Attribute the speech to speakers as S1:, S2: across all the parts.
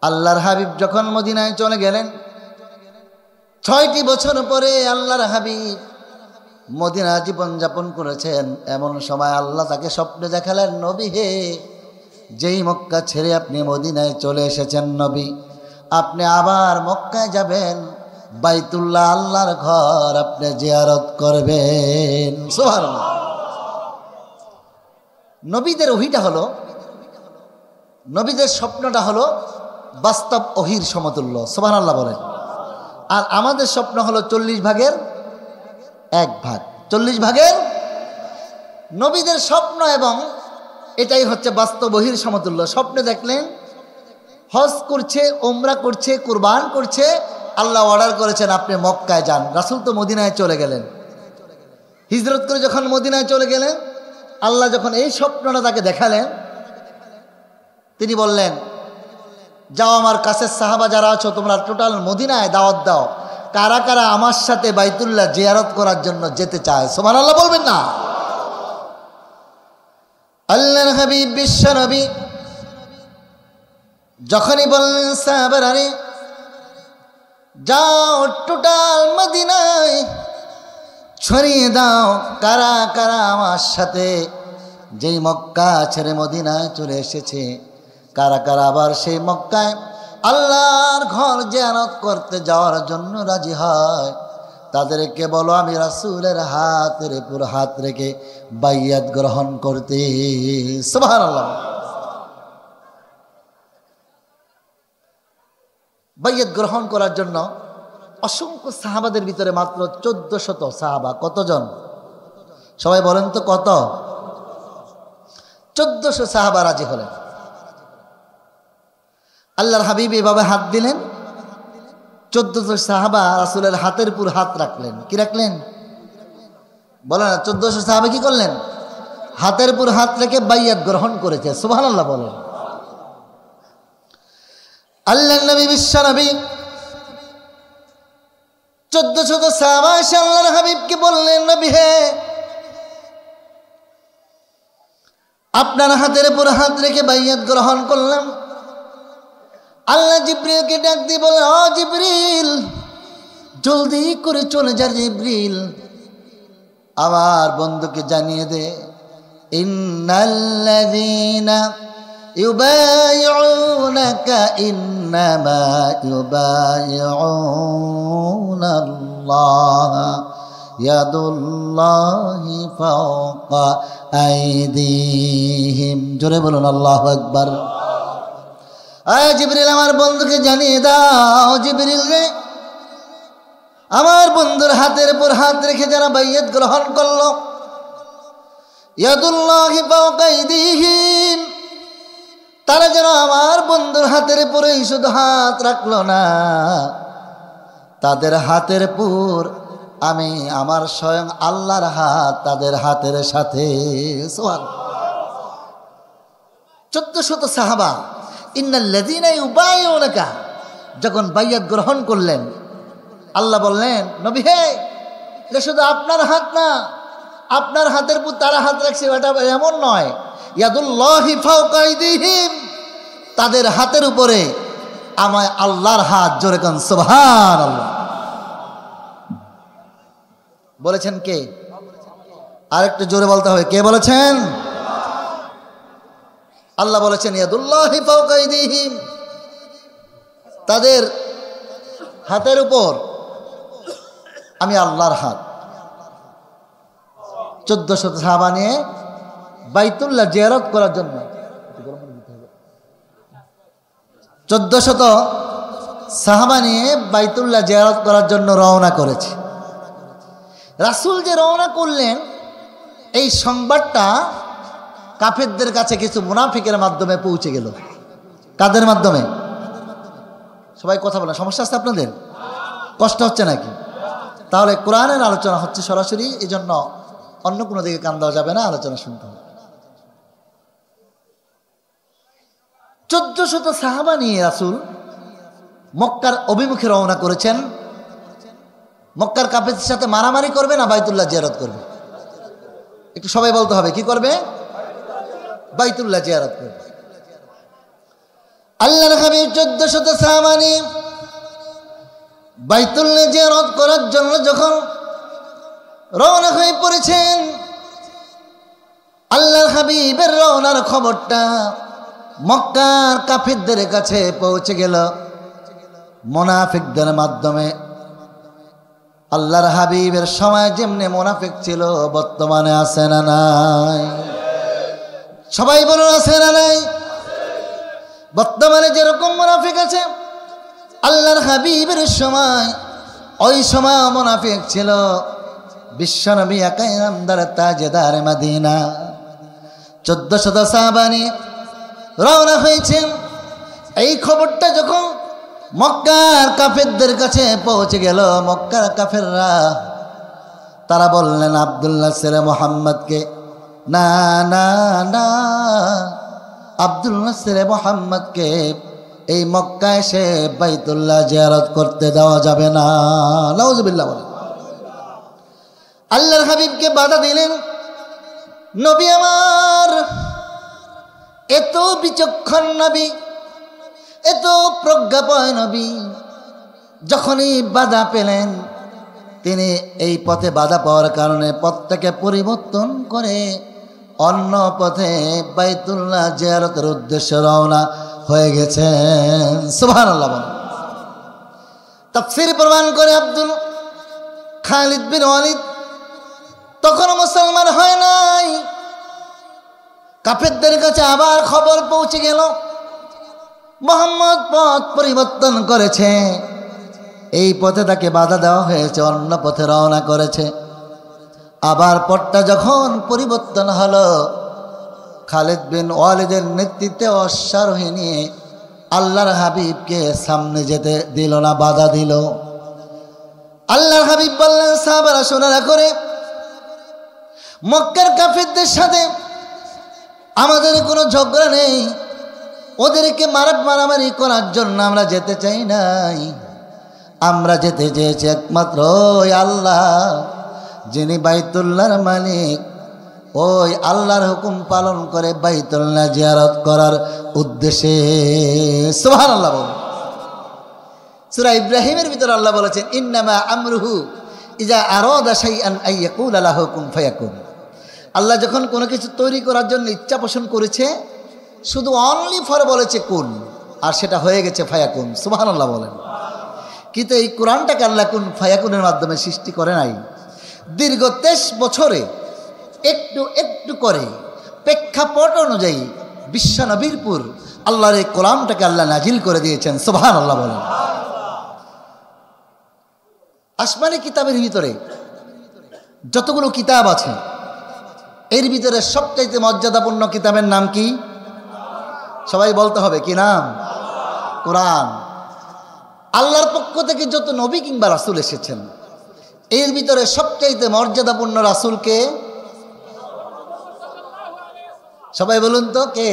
S1: আল্লাহর হাবিব যখন মদিনায় চলে গেলেন, 6টি বছর পরে আল্লাহর হাবিব মদিনা জীবন যাপন করেছেন। এমন সময় আল্লাহ তাকে স্বপ্নে দেখালেন, নবী হে, যেই মক্কা ছেড়ে আপনি মদিনায় চলে এসেছেন নবী, আপনি আবার মক্কায় যাবেন, বাইতুল্লাহ আল্লাহর ঘর আপনি জিয়ারত করবেন। সুবহানাল্লাহ। নবীদের ওহীটা হলো, নবীদের স্বপ্নটা হলো বাস্তব ওহীর সমতুল্য। সুবহানাল্লাহ বলেন। আর আমাদের স্বপ্ন হলো 40 ভাগের 1 ভাগ, 40 ভাগের। নবীদের স্বপ্ন এবং এটাই হচ্ছে বাস্তব ওহীর সমতুল্য। স্বপ্নে দেখলেন হজ করছে, ওমরা করছে, কুরবান করছে, আল্লাহ অর্ডার করেছেন আপনি মক্কায় যান। রাসূল তো মদিনায় চলে গেলেন, হিজরত করে যখন মদিনায় চলে গেলেন, আল্লাহ যখন এই স্বপ্নটা তাকে দেখালেন, তিনি বললেন, যাও আমার কাছের সাহাবা যারা আছো তোমরা টোটাল মদিনায় দাওয়াত দাও, কারা কারা আমার সাথে বাইতুল্লাহ জিয়ারত করার জন্য যেতে চায়। সুবহানাল্লাহ বলবেন না? আল্লাহর হাবিব বিশ্ব নবী যখনই বললেন সাহাবারা রে যাও টোটাল মদিনায় ছড়িয়ে দাও, কারা কারা আমার সাথে যেই মক্কা ছেড়ে মদিনায় চলে এসেছে, কারা কারা আবার সেই মক্কায় আল্লাহর ঘর জিয়ারত করতে যাওয়ার জন্য রাজি হয়, তাদেরকে বলো আমি রাসূলের হাতের উপর হাত রেখে বাইয়াত গ্রহণ করতে। সুবহানাল্লাহ। বাইয়াত গ্রহণ করার জন্য অসংখ্য সাহাবাদের ভিতরে মাত্র 1400 সাহাবা। কতজন? সবাই বলেন তো কত? 1400 সাহাবা রাজি হলেন। আল্লাহর হাবিব এভাবে হাত দিলেন, 1400 সাহাবা রাসূলের হাতের উপর হাত রাখলেন। কি রাখলেন? বলেন না, 1400 সাহাবা কি করলেন? হাতের উপর হাত রেখে বাইয়াত গ্রহণ করেছে। সুবহানাল্লাহ বলেন। আল্লাহর নবী বিশ্ব নবী 1400 সাহাবা এসে আল্লাহর হাবিবকে বললেন, নবী হে, আপনার হাতের উপর হাত রেখে বাইয়াত গ্রহণ করলাম। আল্লাহ জিবরিলকে ডাক দিয়ে বলে, ও জিবরিল, জলদি করে চলে যা জিবরিল, আমার বন্ধুকে জানিয়ে দে, ইন্নাল্লাযীনা ইউবাইউনাকা ইন্নামা ইউবাইউনাল্লাহ ইয়াদুল্লাহি ফাওকা আইদিহিম। জোরে বলুন আল্লাহু আকবার। জিবরিল, আমার বন্ধুকে জানিয়ে দাও, জিবরিল রে, আমার বন্ধুর হাতের উপর হাত রেখে যারা বাইয়াত গ্রহণ করলো, ইয়াদুল্লাহি ফাওকা আইদিহিম, তারা যেন আমার বন্ধুর হাতের উপরেই শুধু হাত রাখলো না, তাদের হাতের উপর আমি আমার স্বয়ং আল্লাহর হাত তাদের হাতের সাথে। 1400 সাহাবা ইন্নাল্লাযীনা ইউবাইউনাকা যখন বাইয়াত গ্রহণ করলেন, আল্লাহ বললেন, নবী হে, এটা শুধু আপনার হাত না, আপনার হাতের উপর তারা হাত রাখছে এটা এমন নয়, ইয়াদুল্লাহি ফাওকা আইদিহিম, তাদের হাতের উপরে আমার আল্লাহর হাত। জোরে কোন সুবহানাল্লাহ। বলেছেন কে? আরেকটু জোরে বলতে হবে, কে বলেছেন? আল্লাহ বলেছেন, ইয়াদুল্লাহি ফাওকা আইদিহিম, তাদের হাতের উপর আমি আল্লাহর হাত। 1400 সাহাবা নিয়ে বাইতুল্লাহ জিয়ারত করার জন্য 1400 সাহাবা নিয়ে বাইতুল্লাহ জিয়ারত করার জন্য রওনা করেছে। রাসূল যে রওনা করলেন, এই সংবাদটা কাফেরদের কাছে কিছু মুনাফিকের মাধ্যমে পৌঁছে গেল। কাদের মাধ্যমে? সবাই কথা বলেন, সমস্যা আছে আপনাদের? কষ্ট হচ্ছে নাকি? তাহলে কোরআনের আলোচনা হচ্ছে সরাসরি, এই জন্য অন্য কোনো দিকে কান দেওয়া যাবে না, আলোচনা শুনতে হবে। 1400 সাহাবা নিয়ে রাসূল মক্কার অভিমুখে রওনা করেছেন। মক্কার কাফেরদের সাথে মারামারি করবে না বাইতুল্লাহ জিয়ারত করবে? একটু সবাই বলতে হবে, কি করবে? বাইতুল্লাহ জিয়ারত করবে। আল্লাহর হাবিব 1400 সাহাবা নিয়ে বাইতুল্লাহ জিয়ারত করার জন্য যখন রওনা হয়ে পড়েছেন, আল্লাহর হাবিবের রওনার খবরটা মক্কার কাফিরদের কাছে পৌঁছে গেল মুনাফিকদের মাধ্যমে। আল্লাহর হাবিবের সময় যেমনি মুনাফিক ছিল বর্তমানে আছে না নাই? সবাই বলুন আছে না নাই? বর্তমানে যেরকম মুনাফিক আছে, আল্লাহর হাবিবের সময় ওই সময় মুনাফিক ছিল। বিশ্বনবী একাই নামদার তাজদার মদিনা 1400 সাহাবা নিয়ে রওনা হয়েছেন। এই খবরটা যখন মক্কার কাফেরদের কাছে পৌঁছে গেল, মক্কার কাফেররা তারা বললেন আব্দুল্লাহ ছেলে মোহাম্মদকে, না না না, আব্দুল্লাহ ছেলে মোহাম্মদকে এই মক্কা এসে বাইতুল্লাহ জিয়ারত করতে দেওয়া যাবে না। নাউজুবিল্লাহ বলেন। আল্লাহর হাবিবকে বাধা দিলেন। নবী আমার এত বিচক্ষণ নবী, এত প্রজ্ঞাপয় নবী, যখনই বাধা পেলেন তিনি এই পথে বাধা পাওয়ার কারণে পথটাকে পরিবর্তন করে অন্য পথে বাইতুল্লাহ জিয়ারতের উদ্দেশ্যে রওনা হয়ে গেছেন। সুবহানাল্লাহ বলেন। তাফসীর প্রমাণ করে খালিদ বিন ওয়ালিদ তখনও মুসলমান হয় নাই। কাফেরদের কাছে আবার খবর পৌঁছে গেল মুহাম্মদ পথ পরিবর্তন করেছে, এই পথে তাকে বাধা দেওয়া হয়েছে, অন্য পথে রওনা করেছে। আবার পথটা যখন পরিবর্তন হলো, খালিদ বিন ওয়ালিদের নেতৃত্বে অশ্বারোহী নিয়ে আল্লাহর হাবিবকে সামনে যেতে দিল না, বাধা দিল। আল্লাহর হাবিব বললেন সাহাবারা শোনা করে, মক্কার কাফেরদের সাথে আমাদের কোনো ঝগড়া নেই, ওদেরকে মারামারি করার জন্য আমরা যেতে চাই নাই। আমরা যেতে চেয়েছি একমাত্র ওই আল্লাহ যিনি বাইতুল্লাহর মালিক, ওই আল্লাহর হুকুম পালন করে বাইতুল্লাহ জিয়ারত করার উদ্দেশ্যে। সুবহানাল্লাহ বলুন। সূরা ইব্রাহিমের ভিতরে আল্লাহ বলেছেন ইন্নামা আমরুহু ইজা আরাদা শাইআন আইয়াকুলা লাহু কুন ফায়াকুন। আল্লাহ যখন কোনো কিছু তৈরি করার জন্য ইচ্ছা পোষণ করেছে, শুধু অনলি ফর বলেছে কুন, আর সেটা হয়ে গেছে ফায়াকুন। সুবহানাল্লাহ বলেন। কিন্তু এই কোরআনটাকে আল্লাহ কুন ফায়াকুনের মাধ্যমে সৃষ্টি করে নাই। দীর্ঘ 23 বছরে একটু একটু করে প্রেক্ষাপট অনুযায়ী বিশ্বনবীরপুর আল্লাহর এই কোরআনটাকে আল্লাহ নাজিল করে দিয়েছেন। সুবহানাল্লাহ বলেন। আসমানি কিতাবের ভিতরে যতগুলো কিতাব আছে, এর ভিতরে সবচাইতে মর্যাদাপূর্ণ কিতাবের নাম কি? সবাই বলতে হবে কি নাম? কোরআন। আল্লাহর পক্ষ থেকে যত নবী কিংবা রাসূল এসেছেন, এর ভিতরে সবচাইতে মর্যাদাপূর্ণ রাসূল কে? সবাই বলুন তো কে?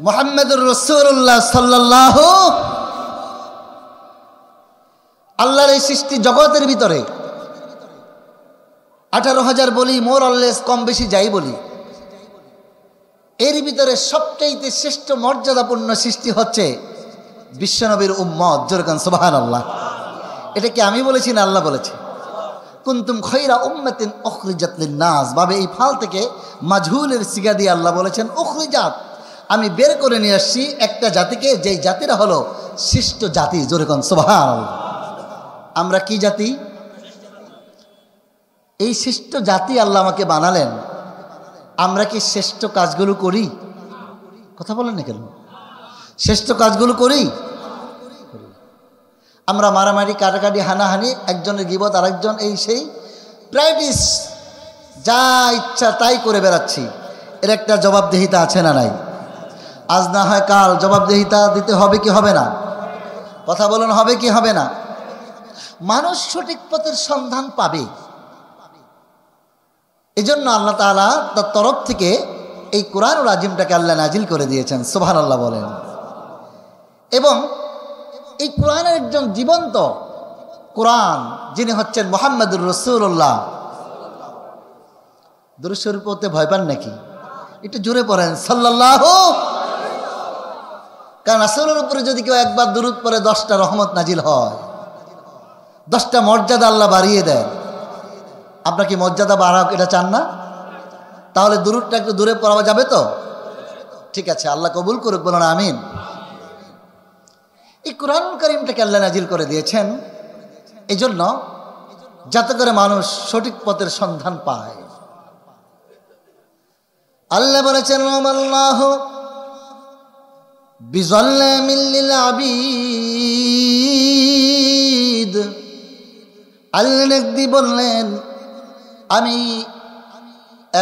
S1: মুহাম্মদুর রাসূলুল্লাহ সাল্লাল্লাহু। আল্লাহর এই সৃষ্টি জগতের ভিতরে 18,000 বলি, মোর অললেস কম বেশি যাই বলি, এর ভিতরে সবচাইতে শ্রেষ্ঠ মর্যাদাপূর্ণ সৃষ্টি হচ্ছে বিশ্বনবীর উম্মত। যেরকম সুবহানাল্লাহ। এটা কি আমি বলেছি না আল্লাহ বলেছে? কুনতুম খায়রা উম্মাতিন উখরিজাত লিন-নাস, ভাবে এই ফাল থেকে মাজহুলের সিগা দিয়ে আল্লাহ বলেছেন উখরিজাত, আমি বের করে নিয়ে আসছি একটা জাতিকে, যেই জাতিরা হলো শ্রেষ্ঠ জাতি। যেরকম সুবহানাল্লাহ। আমরা কি জাতি? এই শ্রেষ্ঠ জাতি আল্লাহ আমাকে বানালেন। আমরা কি শ্রেষ্ঠ কাজগুলো করি? কথা বলেন না কেন? শ্রেষ্ঠ কাজগুলো করি? আমরা মারামারি, কাটাকাটি, হানাহানি, একজনের গীবত আরেকজন, এই সেই প্র্যাকটিস, যা ইচ্ছা তাই করে বেড়াচ্ছি। এর একটা জবাবদিহিতা আছে না নাই? আজ না হয় কাল জবাবদিহিতা দিতে হবে কি হবে না? কথা বলুন, হবে কি হবে না? মানুষ সঠিক পথের সন্ধান পাবে। এজন্য আল্লাহ তাআলা তার তরফ থেকে এই কোরআনুল আজিমটাকে আল্লাহ নাজিল করে দিয়েছেন। সুবহানাল্লাহ বলেন। এবং এই কোরআনের একজন জীবন্ত কোরআন যিনি হচ্ছেন মুহাম্মদুর রাসূলুল্লাহ। দুরূদ শরীফ পড়তে ভয় পান নাকি? একটু জোরে পড়েন সাল্লাল্লাহু। কারণ রাসূলের উপরে যদি কেউ একবার দুরূদ পড়ে 10টা রহমত নাজিল হয়, 10টা মর্যাদা আল্লাহ বাড়িয়ে দেন। আপনার কি মর্যাদা বাড়াক এটা চান না? তাহলে দুরূদটা একটু দূরে পড়া যাবে তো? ঠিক আছে, আল্লাহ কবুল করুক, বলুন আমিন। এই কুরআনুল কারীমটাকে আল্লাহ নাজিল করে দিয়েছেন এই জন্য যাতে করে মানুষ সঠিক পথের সন্ধান পায়। আল্লাহ বলেছেন আল্লাহু বিযাল্লামিল লিল আবিদ। আল্লাহ নেকদি বললেন আমি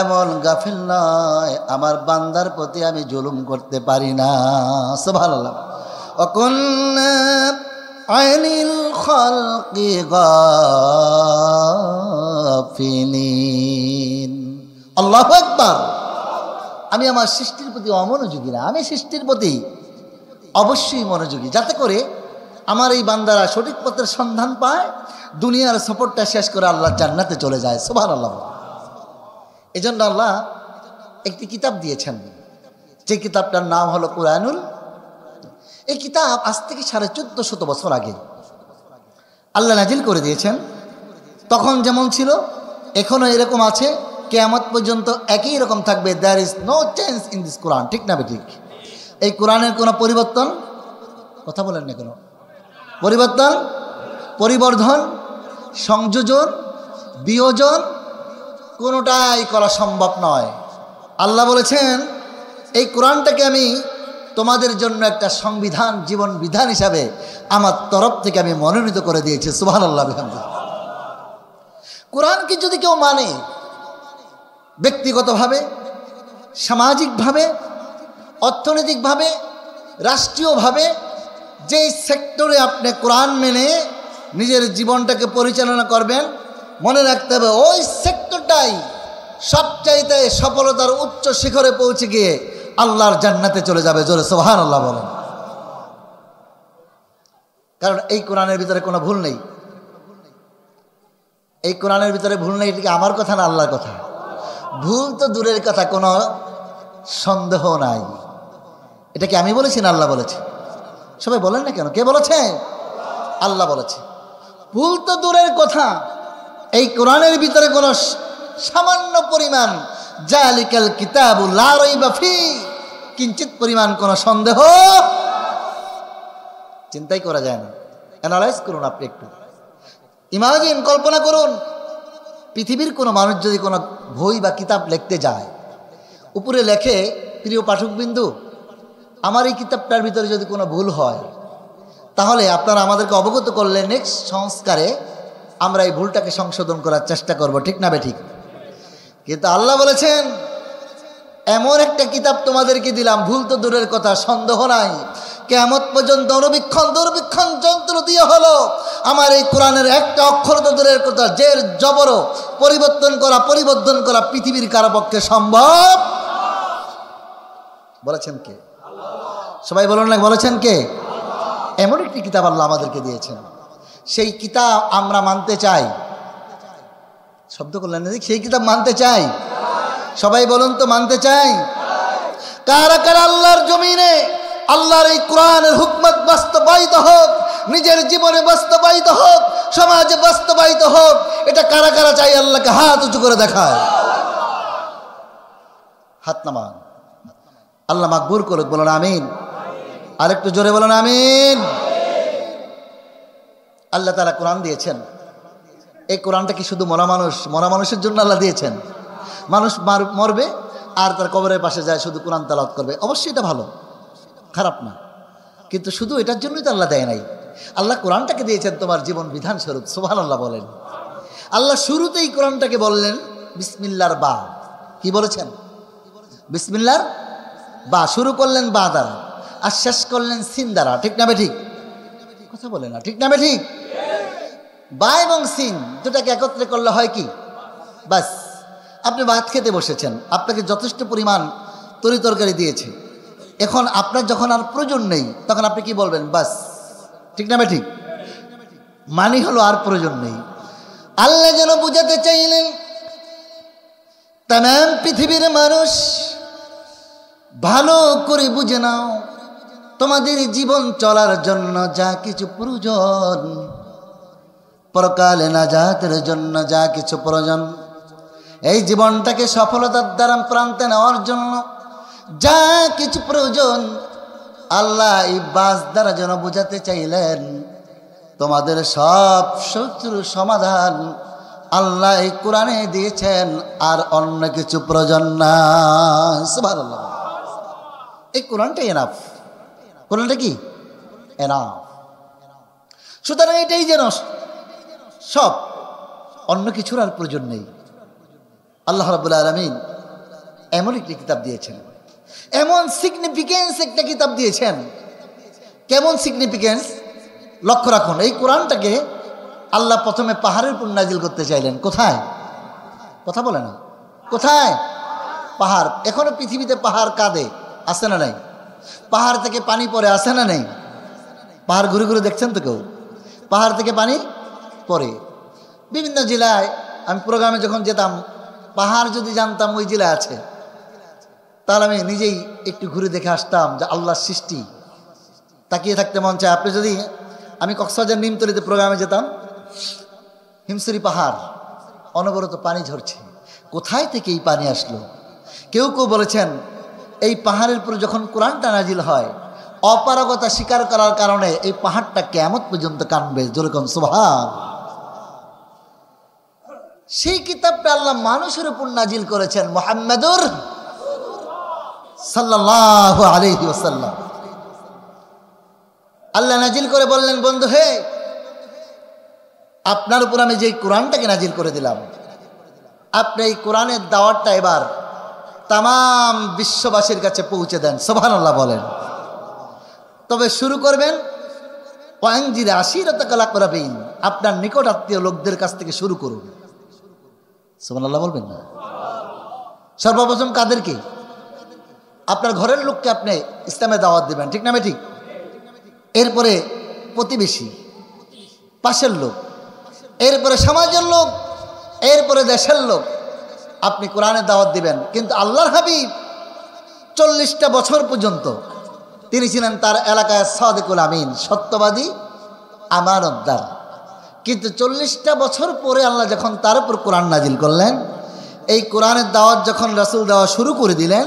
S1: এমন গাফিল নয়, আমার বান্দার প্রতি আমি জুলুম করতে পারি না। সুবহানাল্লাহ। ওয়াকুল্না আনিল খালকি গাফিলিন। আল্লাহু আকবার। আমি আমার সৃষ্টির প্রতি অমনোযোগী না, আমি সৃষ্টির প্রতি অবশ্যই মনোযোগী, যাতে করে আমার এই বান্দারা সঠিক পথের সন্ধান পায়, দুনিয়ার সফরটা শেষ করে আল্লাহর জান্নাতে চলে যায়। সুবহানাল্লাহ। এই জন্য আল্লাহ একটি কিতাব দিয়েছেন, যে কিতাবটার নাম হলো কুরআনুল। এই কিতাব আজ থেকে 1450 বছর আগে আল্লাহ নাজিল করে দিয়েছেন। তখন যেমন ছিল এখনো এরকম আছে, কিয়ামত পর্যন্ত একই রকম থাকবে। There is no change in this Quran. ঠিক না ঠিক? এই কোরআনের কোনো পরিবর্তন, কথা বলেন না, কোনো পরিবর্তন, পরিবর্ধন, সংযোজন, বিয়োজন কোনোটাই করা সম্ভব নয়। আল্লাহ বলেছেন এই কোরআনটাকে আমি তোমাদের জন্য একটা সংবিধান, জীবন বিধান হিসাবে আমার তরফ থেকে আমি মনোনীত করে দিয়েছি। সুবহানাল্লাহ। কোরআনকে যদি কেউ মানে, ব্যক্তিগতভাবে, সামাজিকভাবে, অর্থনৈতিকভাবে, রাষ্ট্রীয়ভাবে, যেই সেক্টরে আপনি কোরআন মেনে নিজের জীবনটাকে পরিচালনা করবেন, মনে রাখতে হবে ওই সেক্টরটাই সবচাইতে সফলতার উচ্চ শিখরে পৌঁছে গিয়ে আল্লাহর জান্নাতে চলে যাবে। জোরে সুবহানাল্লাহ বলেন। কারণ এই কোরআনের ভিতরে কোনো ভুল নেই। এই কোরআনের ভিতরে ভুল নেই, এটা কি আমার কথা না আল্লাহর কথা? ভুল তো দূরের কথা, কোনো সন্দেহ নাই। এটা কি আমি বলেছি না আল্লাহ বলেছে? সবাই বলেন না কেন? কে বলেছে? আল্লাহ বলেছে। ভুল তো দূরের কথা, এই কোরআনের ভিতরে কোনো সামান্য পরিমাণ, জালিকাল কিতাবু লা রাইবা ফি, কিঞ্চিত পরিমাণ কোনো সন্দেহ চিন্তাই করা যায় না। অ্যানালাইজ করুন আপনি একটু, ইমাজিন, কল্পনা করুন, পৃথিবীর কোনো মানুষ যদি কোনো বই বা কিতাব লিখতে যায়, উপরে লেখে প্রিয় পাঠকবিন্দু আমার এই কিতাবটার ভিতরে যদি কোনো ভুল হয়, তাহলে আপনারা আমাদেরকে অবগত করলে নেক্সট সংস্কারে আমরা এই ভুলটাকে সংশোধন করার চেষ্টা করব। ঠিক না বেঠিক? কিন্তু আল্লাহ বলেছেন এমন একটা কিতাব তোমাদেরকে দিলাম, ভুল তো দূরের কথা, সন্দেহ নাই, কিয়ামত পর্যন্ত দুর্বীক্ষণ যন্ত্র দিয়ে হলো আমার এই কোরআনের একটা অক্ষর তো দূরের কথা, জের জবর পরিবর্তন করা পৃথিবীর কারো পক্ষে সম্ভব। বলেছেন কে? সবাই বলুন না, বলেছেন কে? এমন একটি কিতাব আল্লাহ আমাদেরকে দিয়েছেন, সেই কিতাব আমরা মানতে চাই। শব্দ করলেন না? সেই কিতাব মানতে চাই। সবাই বলুন তো, মানতে চাই। কারা কারা আল্লাহর জমিনে আল্লাহর এই কোরআনের হুকমত বাস্তবায়িত হোক, নিজের জীবনে বাস্তবায়িত হোক, সমাজে বাস্তবায়িত হোক, এটা কারা কারা চাই? আল্লাহকে হাত উঁচু করে দেখায়, হাত নামান। আল্লাহ মাকবুল করুক, বলুন আমিন। আরেকটু জোরে বলুন আমিন। আল্লাহ তাআলা কোরআন দিয়েছেন, এই কোরআনটা কি শুধু মরা মানুষের জন্য আল্লাহ দিয়েছেন? মানুষ মরবে আর তার কবরের পাশে যায় শুধু কোরআন তেলাওয়াত করবে, অবশ্যই এটা ভালো, খারাপ না, কিন্তু শুধু এটার জন্যই তো আল্লাহ দেয় নাই। আল্লাহ কোরআনটাকে দিয়েছেন তোমার জীবন বিধান স্বরূপ। সুবহানাল্লাহ বলেন। আল্লাহ শুরুতেই কোরআনটাকে বললেন বিসমিল্লাহর বা। কি বলেছেন? বিসমিল্লাহর বা। শুরু করলেন বা দ্বারা আর শেষ করলেন সিন দ্বারা। ঠিক না ঠিক? কথা বলে না, ঠিক না ঠিক? বা এবং সিন দুটাকে একত্রে করলে হয় কি? বাস। আপনি ভাত খেতে বসেছেন, আপনাকে যথেষ্ট পরিমাণ তরি তরকারি দিয়েছে, এখন আপনার যখন আর প্রয়োজন নেই তখন আপনি কি বলবেন? বাস। ঠিক না ঠিক? মানি হলো আর প্রয়োজন নেই। আল্লাহ যেন বুঝাতে চাইলেন তামাম পৃথিবীর মানুষ ভালো করে বুঝে নাও, তোমাদের জীবন চলার জন্য যা কিছু প্রয়োজন, পরকালে নাজাতের জন্য যা কিছু প্রয়োজন, এই জীবনটাকে সফলতার দ্বারা প্রান্তে নেওয়ার জন্য যা কিছু প্রয়োজন, আল্লাহ এই বাস দ্বারা যেন বোঝাতে চাইলেন। তোমাদের সব শত্রুর সমাধান আল্লাহ এই কোরআনে দিয়েছেন, আর অন্য কিছু প্রয়োজন না। সুবহানাল্লাহ। এই কোরআনটাই এনাফ। কোরআনটা কি? এনাফ। সুতরাং এটাই যেন সব, অন্য কিছুর আর প্রয়োজন নেই। আল্লাহ রাব্বুল আলামিন এমন একটি কিতাব দিয়েছেন, এমন সিগনিফিকেন্স একটা কিতাব দিয়েছেন। কেমন সিগনিফিকেন্স? লক্ষ্য রাখুন, এই কোরআনটাকে আল্লাহ প্রথমে পাহাড়ের উপর নাজিল করতে চাইলেন। কোথায়? কথা বলে না, কোথায়? পাহাড়। এখনো পৃথিবীতে পাহাড় কাঁদে, আছে না নাই? পাহাড় থেকে পানি পড়ে, আছে না নেই? পাহাড় ঘুরে ঘুরে দেখছেন তো কেউ? পাহাড় থেকে পানি পড়ে। বিভিন্ন জেলায় আমি প্রোগ্রামে যখন যেতাম, পাহাড় যদি জানতাম ওই জেলায় আছে, তাহলে আমি নিজেই একটু ঘুরে দেখে আসতাম যে আল্লাহর সৃষ্টি, তাকিয়ে থাকতে মন চায়। আপনি যদি, আমি কক্সবাজার নিমতলিতে প্রোগ্রামে যেতাম, হিমসুরি পাহাড়, অনবরত পানি ঝরছে। কোথায় থেকে এই পানি আসলো? কেউ কেউ বলেছেন এই পাহাড়ের উপর যখন কোরআনটা নাজিল হয়, অপারগতা স্বীকার করার কারণে এই পাহাড়টা কিয়ামত পর্যন্ত কাঁদবে। যেরকম সুবহান। সেই কিতাবটা আল্লাহ মানুষের উপর নাজিল করেছেন, মুহাম্মাদুর সাল্লাল্লাহু আলাইহি ওয়াসাল্লাম। আল্লাহ নাজিল করে বললেন, বন্ধু হে, আপনার উপর আমি যে কোরআনটাকে নাজিল করে দিলাম, আপনি এই কোরআনের দাওয়াতটা এবার তামাম বিশ্ববাসীর কাছে পৌঁছে দেন। সুবহানাল্লাহ বলেন। তবে শুরু করবেন ওয়ানজির আশিরাতাকাল আকরাবিন, আপনার নিকট আত্মীয় লোকদের কাছ থেকে শুরু করুন। সুবহানাল্লাহ বলবেন না? সর্বপ্রথম কাদেরকে? আপনার ঘরের লোককে আপনি ইসলামের দাওয়াত দিবেন, ঠিক না ঠিক? এরপরে প্রতিবেশী, পাশের লোক, এরপরে সমাজের লোক, এরপরে দেশের লোক, আপনি কোরআনের দাওয়াত দিবেন। কিন্তু আল্লাহর হাবিব 40টা বছর পর্যন্ত তিনি ছিলেন তার এলাকায় সাদিকুল আমিন, সত্যবাদী, আমানতদার। কিন্তু 40টা বছর পরে আল্লাহ যখন তার উপর কোরআন নাজিল করলেন, এই কোরআনের দাওয়াত যখন রাসূল দেওয়া শুরু করে দিলেন,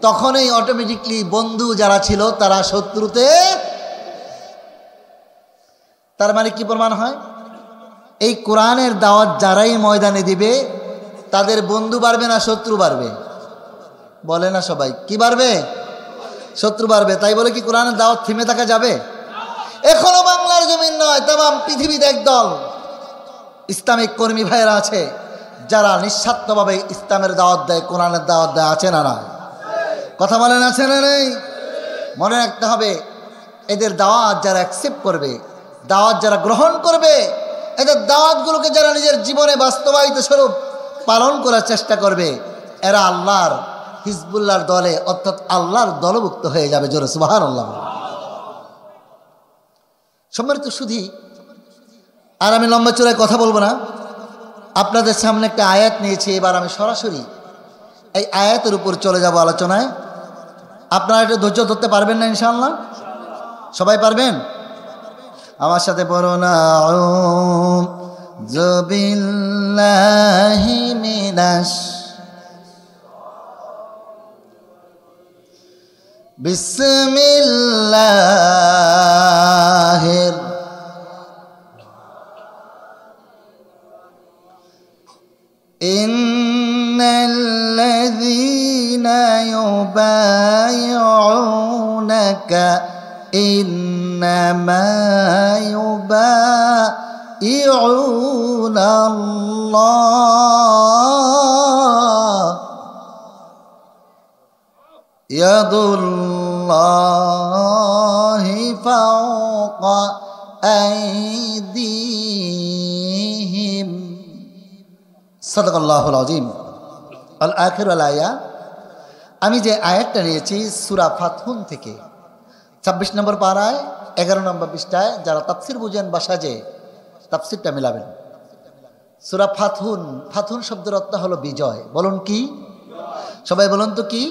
S1: তখনই অটোমেটিকলি বন্ধু যারা ছিল তারা শত্রুতে। তার মানে কি প্রমাণ হয়? এই কোরআনের দাওয়াত যারাই ময়দানে দিবে, তাদের বন্ধু বাড়বে না শত্রু বাড়বে? বলে না সবাই? কি বাড়বে? শত্রু বাড়বে। তাই বলে কি কোরআনের দাওয়াত থেমে থাকা যাবে? এখনো বাংলার জমিন নয়, তামাম পৃথিবীতে একদল ইসলামিক কর্মী ভাইয়েরা আছে যারা নিঃস্বার্থভাবে ইসলামের দাওয়াত দেয়, কোরআনের দাওয়াত দেয়। আছে না না? কথা বলেন, আছে না নেই? মনে রাখতে হবে, এদের দাওয়াত যারা অ্যাকসেপ্ট করবে, দাওয়াত যারা গ্রহণ করবে, এদের দাওয়াতগুলোকে যারা নিজের জীবনে বাস্তবায়িত স্বরূপ পালন করার চেষ্টা করবে, এরা আল্লাহর হিজবুল্লাহর দলে, অর্থাৎ আল্লাহর দলভুক্ত হয়ে যাবে। জোরে সুবহানাল্লাহ। সম্মানিত সুধী, আর আমি লম্বা চূড়ায় কথা বলবো না, আপনাদের সামনে একটা আয়াত নিয়েছি। এবার আমি সরাসরি এই আয়াতের উপর চলে যাব আলোচনায়। আপনারা একটু ধৈর্য ধরতে পারবেন না ইনশাআল্লাহ? সবাই পারবেন? আমার সাথে পড়ো না, আউযু বিল্লাহি মিনাশ বিসমিল্লাহির ইন্নাল্লাযীনা ইউবাইউনাকা ইন্নামা ইউবাইউনাল্লাহ ইয়াদুল্লাহি ফাওকা আইদিহিম। সাদাকাল্লাহুল আযীম। আল আখির আল আয়া। আমি যে আয়াতটা নিয়েছি সূরা ফাতহুন থেকে, 26 নম্বর পারায় 11 নম্বর পৃষ্ঠায়। যারা তাফসীর বুঝেন বাসা যে তাফসীরটা মিলাবেন। সূরা ফাতহুন, ফাতহুন শব্দের অর্থ হলো বিজয়। বলুন কি? সবাই বলুন তো কি?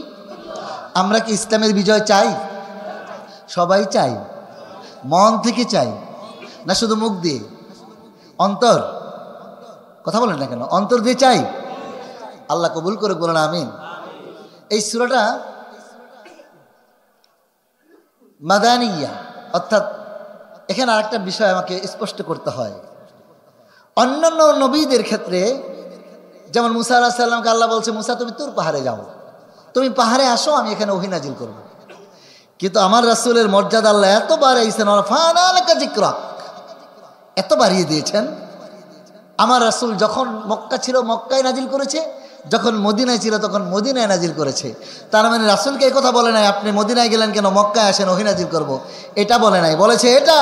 S1: আমরা কি ইসলামের বিজয় চাই? সবাই চাই, মন থেকে চাই না শুধু মুখ দিয়ে? অন্তর, কথা বলেন না কেন? অন্তর দিয়ে চাই। আল্লাহ কবুল করে বলেন আমিন। এই সূরাটা মাদানিয়া, অর্থাৎ এখানে আরেকটা বিষয় আমাকে স্পষ্ট করতে হয়। অন্যান্য নবীদের ক্ষেত্রে যেমন মুসা আলাইহিস সালামকে আল্লাহ বলছে, মুসা তুমি তুর পাহাড়ে যাও, তুমি পাহাড়ে আসো, আমি এখানে ওহী নাজিল করব। কিন্তু আমার রাসূলের মর্যাদা আল্লাহ এত বাড়াইছেন, এত বাড়িয়ে দিয়েছেন। আমার রাসূল যখন মক্কা ছিল মক্কায় নাজিল করেছে, যখন মদিনায় ছিল তখন মদিনায় নাজিল করেছে। তার মানে রাসূলকে এই কথা বলে নাই আপনি মদিনায় গেলেন কেন, মক্কায় আসেন ওহী নাজিল করব, এটা বলে নাই। বলেছে এটা,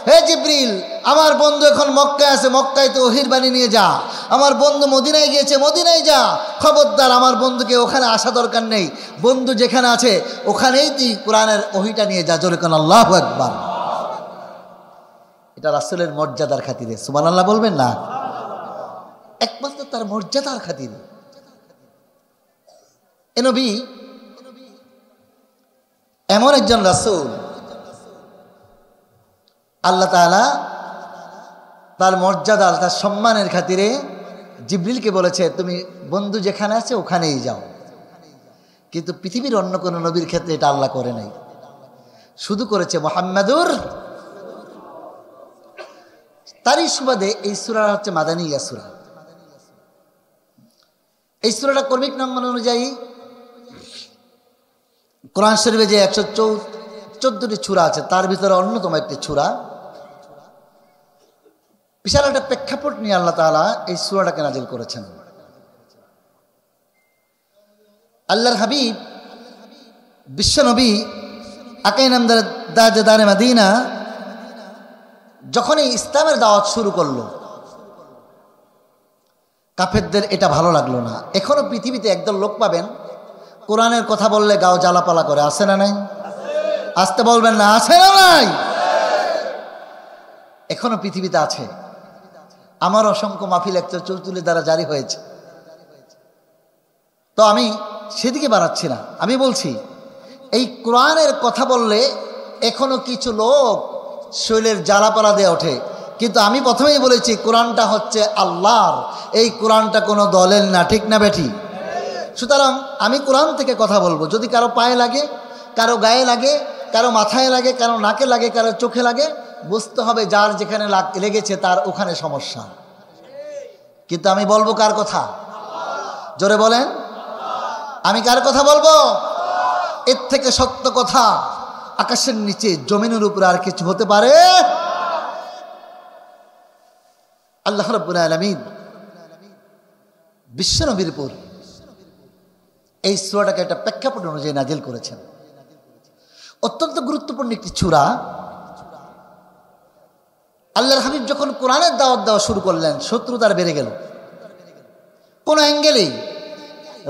S1: হে জিবরিল, আমার বন্ধু এখন মক্কায় আছে, মক্কায় তো ওহীর বাণী নিয়ে যা। আমার বন্ধু মদিনায় গিয়েছে, মদিনায় যা। খবরদার আমার বন্ধুকে ওখানে আসা দরকার নেই, বন্ধু যেখানে আছে ওখানেই তুই কোরআনের ওহীটা নিয়ে যা। জোরে কোন আল্লাহু আকবার। এটা রাসূলের মর্যাদার খাতিরে, সুবহানাল্লাহ বলবেন না? একমাত্র তার মর্যাদার খাতিরে। এ নবী এমন একজন রাসূল, আল্লাহ তাআলা তার মর্যাদা, তার সম্মানের খাতিরে জিবরিলকে বলেছে তুমি বন্ধু যেখানে আছে ওখানেই যাও। কিন্তু পৃথিবীর অন্য কোনো নবীর ক্ষেত্রে এটা আল্লাহ করে নাই, শুধু করেছে মুহাম্মাদুর। তারই সুবাদে এই সূরা হচ্ছে মাদানিয়া সূরা। এই সূরাটা কর্মিক নম্বর অনুযায়ী কোরআন শরীফে যে 114টি সূরা আছে তার ভিতরে অন্যতম একটি সূরা। বিশাল একটা প্রেক্ষাপট নিয়ে আল্লাহ তাআলা এই সূরাটাকে নাজিল করেছেন। আল্লাহর হাবিব বিশ্বনবী আকাই নামদারে মাদিনা যখন এই ইসলামের দাওয়াত শুরু করলো, কাফেরদের এটা ভালো লাগলো না। এখনো পৃথিবীতে একদল লোক পাবেন কোরআনের কথা বললে গাও জ্বালাপালা করে, আছে না নাই? আসতে বলবেন না, আছে না নাই? এখনো পৃথিবীতে আছে। আমার অসংখ্য মাহফিল 144 দ্বারা জারি হয়েছে, তো আমি সেদিকে বাড়াচ্ছি না। আমি বলছি এই কোরআনের কথা বললে এখনো কিছু লোক শৈলের জ্বালাপালা দিয়ে ওঠে। কিন্তু আমি প্রথমেই বলেছি কোরআনটা হচ্ছে আল্লাহর, এই কোরআনটা কোনো দলের না, ঠিক না বেঠি? সুতরাং আমি কোরআন থেকে কথা বলবো। যদি কারো পায়ে লাগে, কারো গায়ে লাগে, কারো মাথায় লাগে, কারো নাকে লাগে, কারো চোখে লাগে, বুঝতে হবে যার যেখানে লেগেছে তার ওখানে সমস্যা। কিন্তু আমি বলবো কার কথা? জোরে বলেন, আমি কার কথা বলবো? এর থেকে সত্য কথা আকাশের নিচে জমিনের উপরে আর কিছু হতে পারে? আল্লাহ রাব্বুল আলামিন বিশ্বনবীর উপর এই সূরাটাকে একটা প্রেক্ষাপট অনুযায়ী নাজিল করেছেন। অত্যন্ত গুরুত্বপূর্ণ একটি সূরা। আল্লাহর হাবিব যখন কোরআনের দাওয়াত দেওয়া শুরু করলেন, শত্রুতার বেড়ে গেল। কোনো অ্যাঙ্গেলেই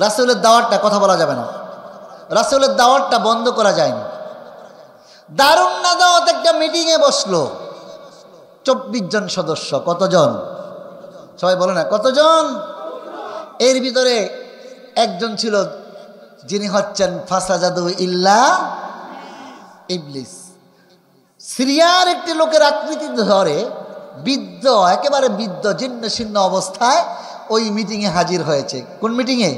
S1: রাসূলের দাওয়াতটা, কথা বলা যাবে না, রাসূলের দাওয়াতটা বন্ধ করা যায়নি। দারুন না দাওয়াত একটা মিটিংয়ে বসলো 24 জন সদস্য। কতজন? সবাই বলে না কতজন? এর ভিতরে একজন ছিল যিনি হচ্ছেন ফাসাজাদু ইল্লা ইবলিস। সিরিয়ার একটি লোকের আকৃতি ধরে বৃদ্ধ, একেবারে বৃদ্ধ জীর্ণ শীর্ণ অবস্থায় ওই মিটিংয়ে হাজির হয়েছে। কোন মিটিংয়ে?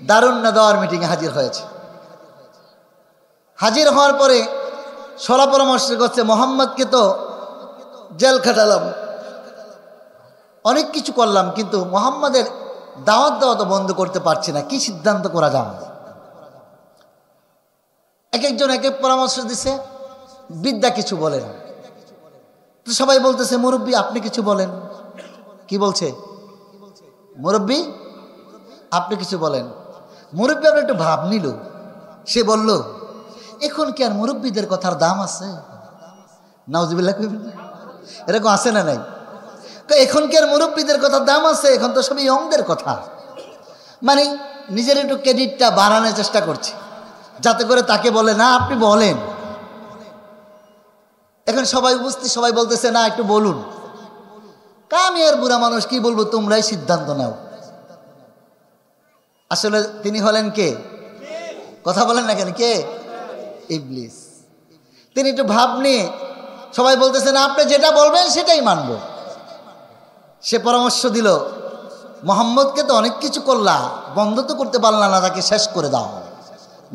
S1: দারুন না দেওয়ার মিটিংয়ে হাজির হয়েছে। হাজির হওয়ার পরে সলা পরামর্শ করছে, মোহাম্মদকে তো জেল খাটালাম, অনেক কিছু করলাম, কিন্তু মোহাম্মদের দাওয়াত দেওয়া তো বন্ধ করতে পারছি না, কি সিদ্ধান্ত করা যায়? এক একজন এক এক পরামর্শ দিছে, বিদ্যা কিছু বলে না। তো সবাই বলতেছে মুরব্বী আপনি কিছু বলেন। কি বলছে? মুরব্বী আপনি কিছু বলেন। মুরব্বী আপনি একটু ভাব নিল, সে বলল এখন কি আর মুরব্বীদের কথার দাম আছে? নাউজুবিল্লাহ, এরকম আছে না নাই? এখন কি আর মুরব্বীদের কথার দাম আছে? এখন তো সবই ইয়ংদের কথা। মানে নিজের একটু ক্রেডিটটা বাড়ানোর চেষ্টা করছে, যাতে করে তাকে বলে না আপনি বলেন। এখন সবাই উপস্থিত, সবাই বলতেছে না একটু বলুন। আমি আর বুড়া মানুষ কি বলবো, তোমরাই সিদ্ধান্ত নাও। আসলে তিনি হলেন কে? কথা বলেন না কেন? কে? ইবলিস। তিনি একটু ভাব নিয়ে, সবাই বলতেছেন আপনি যেটা বলবেন সেটাই মানব। সে পরামর্শ দিল, মোহাম্মদকে তো অনেক কিছু করলা, বন্ধ তো করতে পারলা না, তাকে শেষ করে দাও।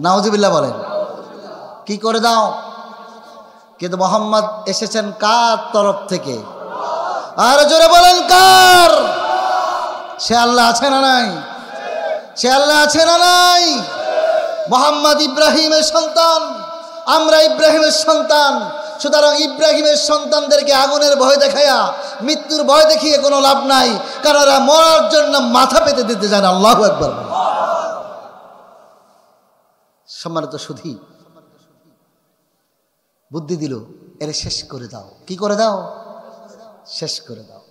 S1: নাউজুবিল্লাহ বলেন, কি করে দাও? কিন্তু মোহাম্মদ এসেছেন কার তরফ থেকে? আর জোরে বলেন কার? সে আল্লাহ আছে না নাই? সে আল্লাহ আছে না নাই? মোহাম্মদ ইব্রাহিমের সন্তান, আমরা ইব্রাহিমের সন্তান। সুতরাং ইব্রাহিমের সন্তানদেরকে আগুনের ভয় দেখাইয়া, মৃত্যুর ভয় দেখিয়ে কোনো লাভ নাই, কারণ ওরা মরার জন্য মাথা পেতে দিতে জানে। আল্লাহু আকবার। সম্মানিত সুধী, বুদ্ধি দিল, এর শেষ করে দাও। কি করে দাও? শেষ করে দাও।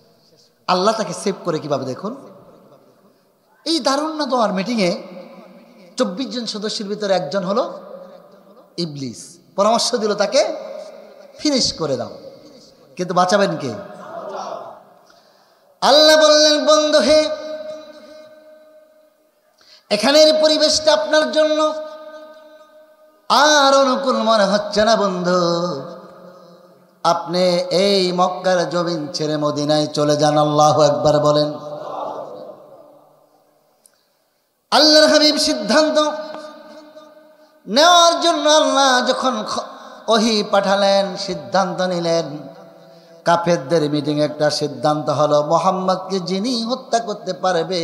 S1: আল্লাহ তাকে সেভ করে কিভাবে দেখুন। এই দারুণ না তোমার মিটিংয়ে 24 জন সদস্যের ভিতরে একজন হলো ইবলিস। পরামর্শ দিল তাকে ফিনিশ করে দাও, কিন্তু বাঁচাবেন কে? আল্লাহ বললেন, বন্ধু হে, এখানের পরিবেশটা আপনার জন্য আর অনুকূল মনে হচ্ছে না বন্ধু। আপনি এই মক্কার জমিন ছেড়ে মদিনায় চলে যান। আল্লাহু আকবার বলেন। আল্লাহর হাবিব সিদ্ধান্ত নেওয়ার জন্য আল্লাহ যখন ওহী পাঠালেন, সিদ্ধান্ত নিলেন। কাফেরদের মিটিং একটা সিদ্ধান্ত হলো, মুহাম্মদকে যিনি হত্যা করতে পারবে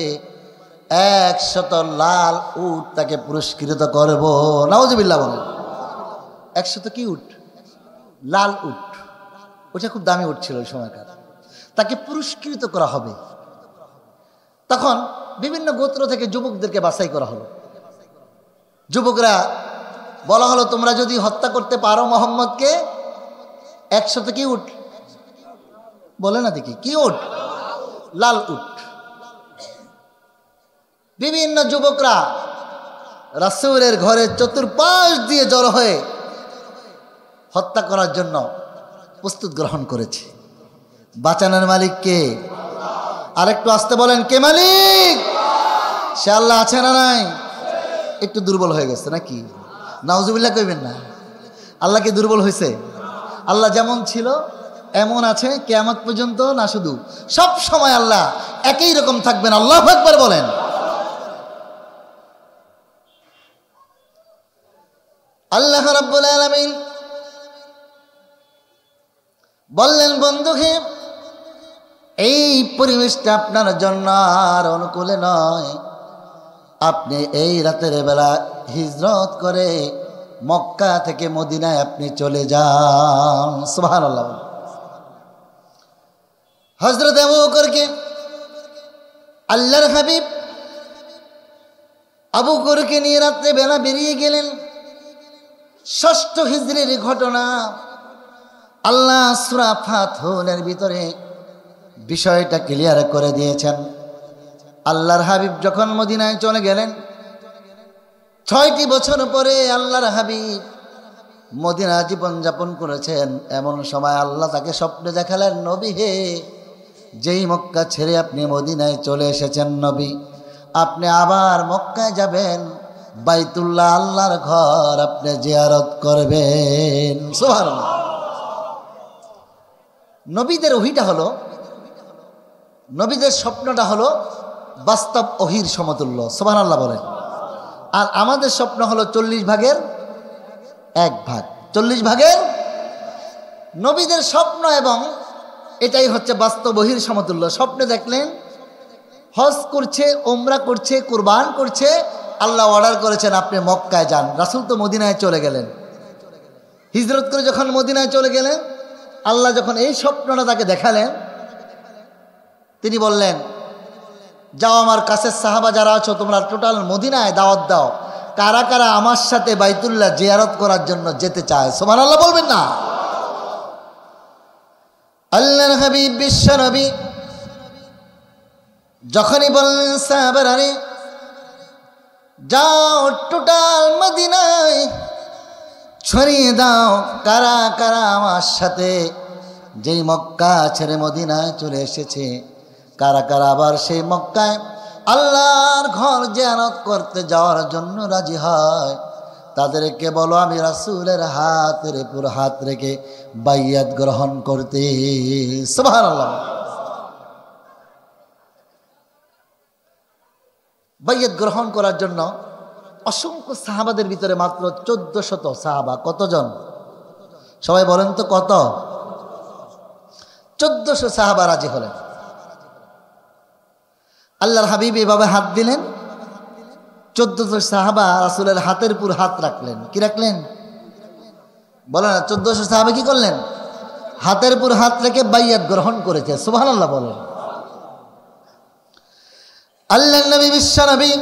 S1: 100 লাল উট তাকে পুরস্কৃত করব। নাউজুবিল্লাহ বলেন। 100 কি উট? লাল উট। ওটা খুব দামি উট ছিল ওই সময়কার। তাকে পুরস্কৃত করা হবে। তখন বিভিন্ন গোত্র থেকে যুবকদেরকে বাছাই করা হলো। যুবকরা বলা হলো, তোমরা যদি হত্যা করতে পারো মোহাম্মদকে, 100 কি উট বলে না দেখি, কি উট? লাল উট। বিভিন্ন যুবকরা রাসূলের ঘরের চতুর্পাশ দিয়ে জড়ো হয়ে হত্যা করার জন্য প্রস্তুত গ্রহণ করেছে। বাঁচানোর মালিক কে? আরেকটু আসতে বলেন, কে মালিক? সে আল্লাহ আছে না নাই? একটু দুর্বল হয়ে গেছে নাকি? নাউজুবিল্লাহ কইবেন না। আল্লাহ কি দুর্বল হয়েছে? আল্লাহ যেমন ছিল এমন আছে কিয়ামত পর্যন্ত, না শুধু সব সময় আল্লাহ একই রকম থাকবেন। আল্লাহু আকবার বলেন। আল্লাহ রাব্বুল আলামিন বললেন, বন্ধু হে, এই পরিবেশটা আপনার জন্য আর অনুকূলে নয়। আপনি এই রাতের বেলা হিজরত করে মক্কা থেকে মদিনায় আপনি চলে যান। সুবহানাল্লাহ। হযরত আবু বকরকে আল্লাহর হাবিব আবু বকরকে নিয়ে রাত্রে বেলা বেরিয়ে গেলেন। 6ষ্ঠ হিজরির ঘটনা। আল্লাহ সূরা ফাতহুর ভিতরে বিষয়টা ক্লিয়ার করে দিয়েছেন। আল্লাহর হাবিব যখন মদিনায় চলে গেলেন, 6টি বছর পরে আল্লাহর হাবিব মদিনা জীবন যাপন করেছেন। এমন সময় আল্লাহ তাকে স্বপ্নে দেখালেন, নবী হে, যেই মক্কা ছেড়ে আপনি মদিনায় চলে এসেছেন নবী, আপনি আবার মক্কায় যাবেন, বাইতুল্লাহ আল্লাহর ঘর আপনি জিয়ারত করবেন। সুবহানাল্লাহ। নবীদের ওহীটা হলো, নবীদের স্বপ্নটা হলো বাস্তব ওহীর সমতুল্য। সুবহানাল্লাহ বলেন। আর আমাদের স্বপ্ন হলো 40 ভাগের 1 ভাগ। 40 ভাগের নবীদের স্বপ্ন, এবং এটাই হচ্ছে বাস্তব ওহীর সমতুল্য। স্বপ্নে দেখলেন হজ করছে, ওমরা করছে, কুরবান করছে, আল্লাহ অর্ডার করেছেন আপনি মক্কায় যান। রাসূল তো মদিনায় চলে গেলেন। হিজরত করে যখন মদিনায় চলে গেলেন, আল্লাহ যখন এই স্বপ্নটা তাকে দেখালেন, তিনি বললেন, যাও আমার কাছের সাহাবা যারা আছো, তোমরা টোটাল মদিনায় দাওয়াত দাও, কারা কারা আমার সাথে বাইতুল্লাহ জিয়ারত করার জন্য যেতে চায়। সুবহানাল্লাহ বলবেন না? আল্লাহর হাবিব বিশ্ব নবী যখনই বললেন, সাহাবারা রে যাও, টোটাল মদিনায় ছড়িয়ে দাও, কারা কারা আমার সাথে যেই মক্কা ছেড়ে মদিনায় চলে এসেছে, কারা কারা আবার সেই মক্কায় আল্লাহর ঘর জিয়ারত করতে যাওয়ার জন্য রাজি হয়, তাদেরকে বলো আমি রাসূলের হাতের উপর হাত রেখে বাইয়াত গ্রহণ করতে। সুবহানাল্লাহ। বাইয়াত গ্রহণ করার জন্য অসংখ্য সাহাবাদের ভিতরে মাত্র 1400 সাহাবা। কতজন? সবাই বলেন তো কত? 1400 সাহাবা রাজি হলেন। আল্লাহর হাবিব এভাবে হাত দিলেন, 1400 সাহাবা রাসূলের হাতের উপর হাত রাখলেন। কি রাখলেন? বলেন না, 1400 সাহাবা কি করলেন? হাতের উপর হাত রেখে বাইয়াত গ্রহণ করেছে। সুবহানাল্লাহ বলেন। আল্লাহর নবী বিশ্ব নবী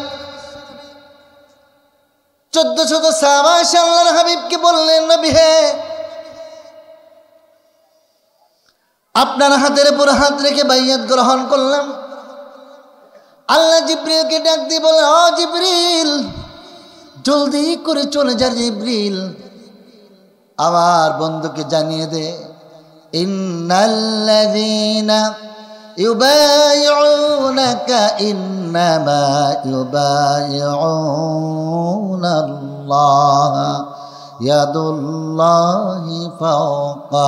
S1: 1400 সাহাবা এসে আল্লাহর হাবিবকে বললেন, নবী হে, আপনার হাতের উপর হাত রেখে বাইয়াত গ্রহণ করলাম। আল্লাহ জিবরিলকে ডাক দিয়ে বলে, ও জিবরিল, জলদি করে চলে যা জিবরিল, আমার বন্ধুকে জানিয়ে দে, ইন্নাল্লাযীনা ইউবাইউনাকা ইন্নামা ইউবাইউনাল্লাহ ইয়াদুল্লাহি ফাওকা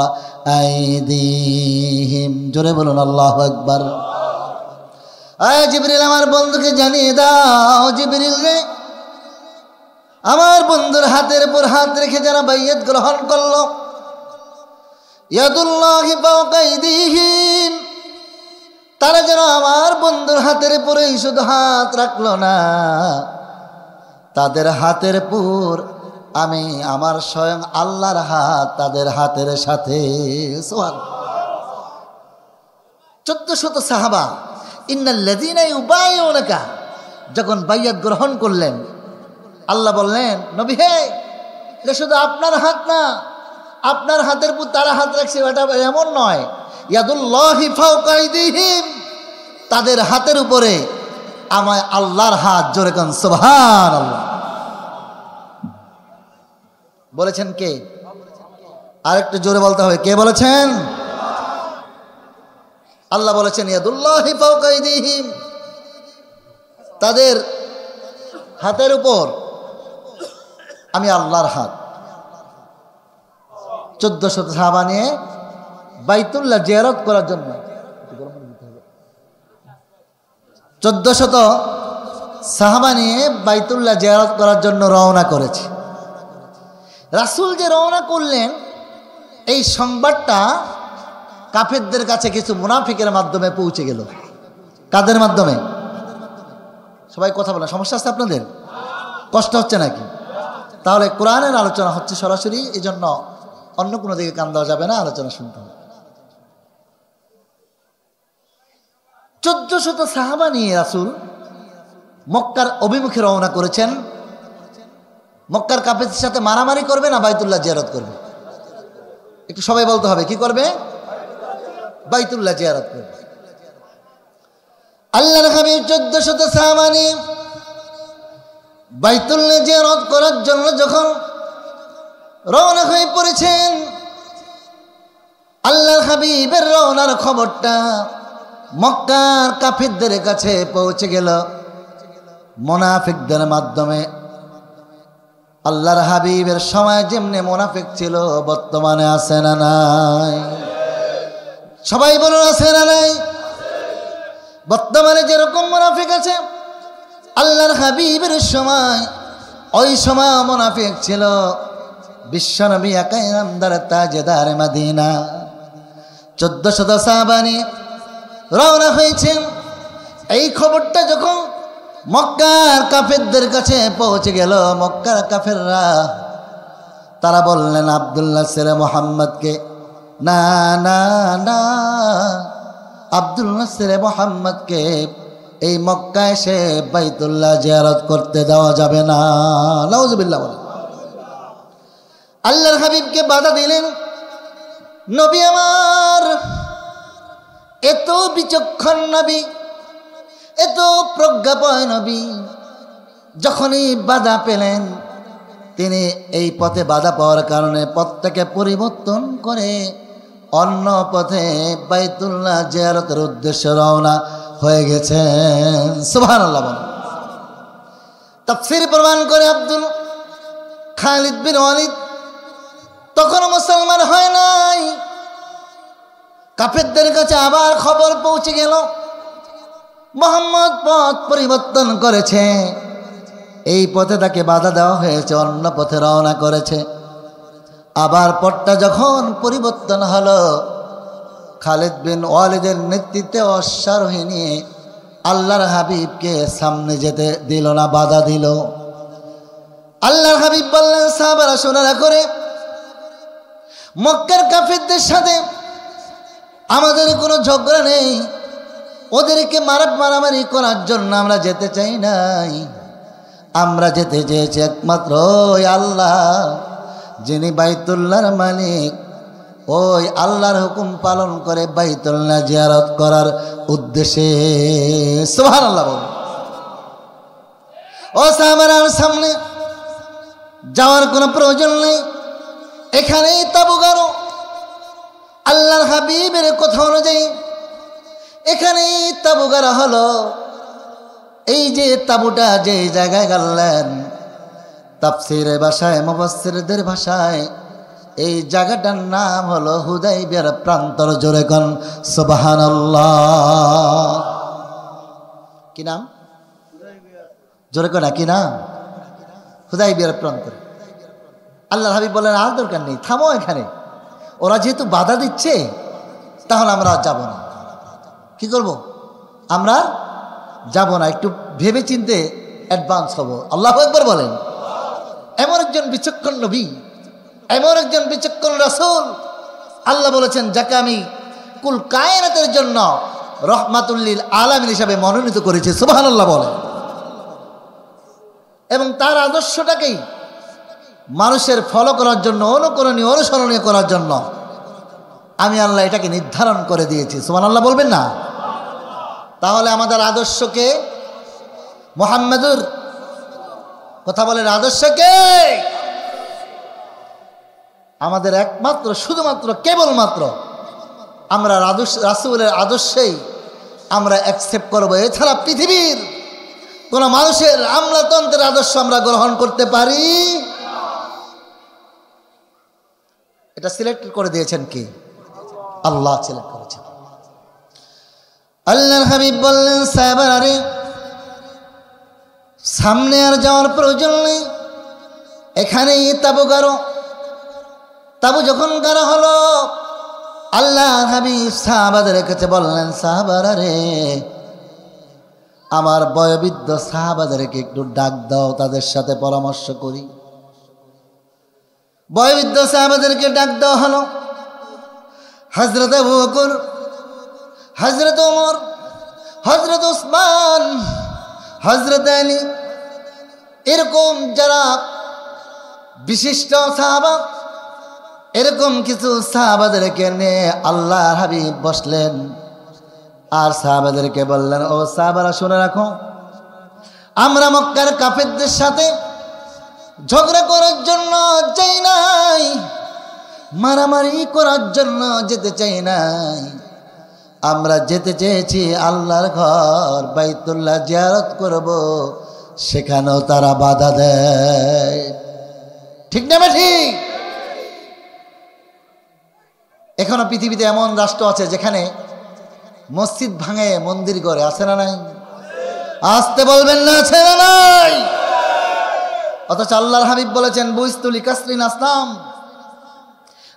S1: আইদিহিম। জোরে বলুন আল্লাহু আকবার। আয় জিবরিল, আমার বন্ধুকে জানিয়ে দাও, জিবরিল রে, আমার বন্ধুর হাতের উপর হাত রেখে যারা বাইয়াত গ্রহণ করলো, ইয়াদুল্লাহি ফাওকা আইদিহিম, তারা যেন আমার বন্ধুর হাতের উপরে শুধু হাত রাখলো না, তাদের হাতের উপর আমি আমার স্বয়ং আল্লাহর হাত তাদের হাতের সাথে। সুবহানাল্লাহ। 1400 সাহাবা ইন্নাল্লাযীনা ইউবাইউনাকা যখন বাইয়াত গ্রহণ করলেন, আল্লাহ বললেন, নবী হে, এটা শুধু আপনার হাত না, আপনার হাতের উপর তারা হাত রাখছে এটা এমন নয়, ইয়াদুল্লাহি ফাওকা আইদিহিম, তাদের হাতের উপরে আমায় আল্লাহর হাত। জোরে কোন সুবহানাল্লাহ। বলেছেন কে? আরেকটু জোরে বলতে হবে, কে বলেছেন? আল্লাহ বলেছেন, ইয়াদুল্লাহি ফাওকা আইদিহিম, তাদের হাতের উপর আমি আল্লাহর হাত। 1400 সাহাবা নিয়ে বাইতুল্লাহ জিয়ারত করার জন্য 1400 সাহাবা নিয়ে বাইতুল্লাহ জিয়ারত করার জন্য রওনা করেছে। রাসূল যে রওনা করলেন, এই সংবাদটা কাফেরদের কাছে কিছু মুনাফিকের মাধ্যমে পৌঁছে গেল। কাদের মাধ্যমে? সবাই কথা বলেন, সমস্যা আছে আপনাদের? কষ্ট হচ্ছে নাকি? তাহলে কোরআনের আলোচনা হচ্ছে সরাসরি, এই জন্য অন্য কোনো দিকে কান দেওয়া যাবে না, আলোচনা শুনতে হবে। 1400 সাহাবা নিয়ে রাসূল মক্কার অভিমুখে রওনা করেছেন। মক্কার কাফেরদের সাথে মারামারি করবে না বাইতুল্লাহ জিয়ারত করবে? একটু সবাই বলতে হবে, কি করবে? বাইতুল্লাহ জিয়ারত করবে। আল্লাহর হাবিব 1400 সাহাবা নিয়ে বাইতুল্লাহ জিয়ারত করার জন্য যখন রওনা হয়ে পড়েছেন, আল্লাহর হাবিবের রওনার খবরটা মক্কার কাফিরদের কাছে পৌঁছে গেল মুনাফিকদের মাধ্যমে। আল্লাহর হাবিবের সময় যেমনি মুনাফিক ছিল, বর্তমানে আছে না নাই? সবাই বলুন, আছে না নাই? বর্তমানে যেরকম মুনাফিক আছে, আল্লাহর হাবিবের সময় ওই সময় মুনাফিক ছিল। বিশ্বনবী একাই নামদার তাজদার মদিনা 1400 সাহাবা নিয়ে রওনা হয়েছেন। এই খবরটা যখন মক্কার কাফেরদের কাছে পৌঁছে গেল, মক্কার কাফেররা তারা বললেন আব্দুল্লাহ ছেলে মুহাম্মদকে, না না না, আব্দুল্লাহ ছেলে মুহাম্মদকে এই মক্কা এসে বাইতুল্লাহ জিয়ারত করতে দেওয়া যাবে না। নাউজুবিল্লাহ বলেন। আল্লাহর হাবিবকে বাধা দিলেন, নবী আমার এত বিচক্ষণ নবী, এত প্রজ্ঞাপয় নবী, যখনই বাধা পেলেন তিনি এই পথে বাধা পাওয়ার কারণে পথটাকে পরিবর্তন করে অন্য পথে বাইতুল্লাহ জিয়ারতের উদ্দেশ্যে রওনা হয়ে গেছেন। সুবহানাল্লাহ বলেন। তাফসীর প্রমাণ করে খালিদ বিন ওয়ালিদ তখন মুসলমান হয় নাই। কাফেরদের কাছে আবার খবর পৌঁছে গেল মুহাম্মদ পথ পরিবর্তন করেছে, এই পথে তাকে বাধা দেওয়া হয়েছে, অন্য পথে রওনা করেছে। আবার পথটা যখন পরিবর্তন হলো, খালিদ বিন ওয়ালিদের নেতৃত্বে অশ্বারোহী নিয়ে আল্লাহর হাবিবকে সামনে যেতে দিল না, বাধা দিল। আল্লাহর হাবিব বললেন, সাহাবারা শোনা করে, মক্কার কাফেরদের সাথে আমাদের কোনো ঝগড়া নেই, ওদেরকে মারামারি করার জন্য আমরা যেতে চাই নাই। আমরা যেতে চেয়েছি একমাত্র ওই আল্লাহ যিনি বাইতুল্লাহর মালিক, ওই আল্লাহর হুকুম পালন করে বাইতুল্লাহ জিয়ারত করার উদ্দেশ্যে। সুবহানাল্লাহ বলুন। ও সাহাবারা, সামনে যাওয়ার কোনো প্রয়োজন নেই, এখানেই তাবু গাড়ো। আল্লাহর হাবিবের কথা অনুযায়ী এখানেই তাবু গাড়া হলো। এই যে তাবুটা যে জায়গায় গাড়লেন, তাফসীরের ভাষায়, মুফাসসিরদের ভাষায় এই জায়গাটার নাম হলো হুদাইবিয়ার প্রান্তর। জোরে কোন সুবহানাল্লাহ। কি নাম? জোরে কোন কি নাম? হুদাইবিয়ার প্রান্তর। আল্লাহর হাবিব বলেন, আর দরকার নেই, থামো এখানে। ওরা যেহেতু বাধা দিচ্ছে, তাহলে আমরা যাব না। কি করব? আমরা যাব না, একটু ভেবে চিনতে অ্যাডভান্স হব। আল্লাহু আকবার বলেন। এমন একজন বিচক্ষণ নবী, এমন একজন বিচক্ষণ রাসূল, আল্লাহ বলেছেন যাকে আমি কুল কায়নাতের জন্য রহমাতুল লিল আলামিন হিসাবে মনোনীত করেছি। সুবহানাল্লাহ বলেন। এবং তার আদর্শটাকেই মানুষের ফলো করার জন্য, অনুকরণীয়, অনুসরণীয় করার জন্য আমি আল্লাহ এটাকে নির্ধারণ করে দিয়েছি। সুবহানাল্লাহ বলবেন না? তাহলে আমাদের আদর্শকে, মুহাম্মাদুর কথা বলেন, আদর্শকে আমাদের একমাত্র, শুধুমাত্র, কেবলমাত্র আমরা রাসূলের আদর্শেই আমরা অ্যাকসেপ্ট করবো। এছাড়া পৃথিবীর কোন মানুষের আমলাতন্ত্রের আদর্শ আমরা গ্রহণ করতে পারি? এটা সিলেক্ট করে দিয়েছেন কি? আল্লাহ সিলেক্ট করেছেন। আল্লাহর হাবিব বললেন, সাহাবারা রে, সামনে আর যাওয়ার প্রয়োজন নেই, এখানেই তাবু গাড়ো। তাবু যখন গাড়া হলো, আল্লাহর হাবিব সাহাবাদের কাছে বললেন, সাহাবারা রে, আমার বয়োবৃদ্ধ সাহাবাদেরকে একটু ডাক দাও, তাদের সাথে পরামর্শ করি। বয়োবৃদ্ধ সাহাবাদেরকে ডাক দেওয়া হলো। হযরত আবু বকর, হযরত ওমর, হযরত উসমান, হযরত আলী, এরকম যারা বিশিষ্ট সাহাবা, এরকম কিছু সাহাবাদেরকে নিয়ে আল্লাহর হাবিব বসলেন। আর সাহাবাদেরকে বললেন, ও সাহাবারা শুনে রাখো, আমরা মক্কার কাফেরদের সাথে ঝগড়া করার জন্য যাই নাই, মারামারি করার জন্য যেতে চাই নাই। আমরা যেতে চেয়েছি আল্লাহর ঘর বাইতুল্লাহ জিয়ারত করব, সেখানেও তারা বাধা দেয়। ঠিক না ঠিক? এখনো পৃথিবীতে এমন রাষ্ট্র আছে যেখানে মসজিদ ভাঙে মন্দির করে, আছে না নাই? আসতে বলবেন না, আছে না নাই? অথচ আল্লাহর হাবিব বলেছেন, বুইস্তুলি কাসরিন আসলাম,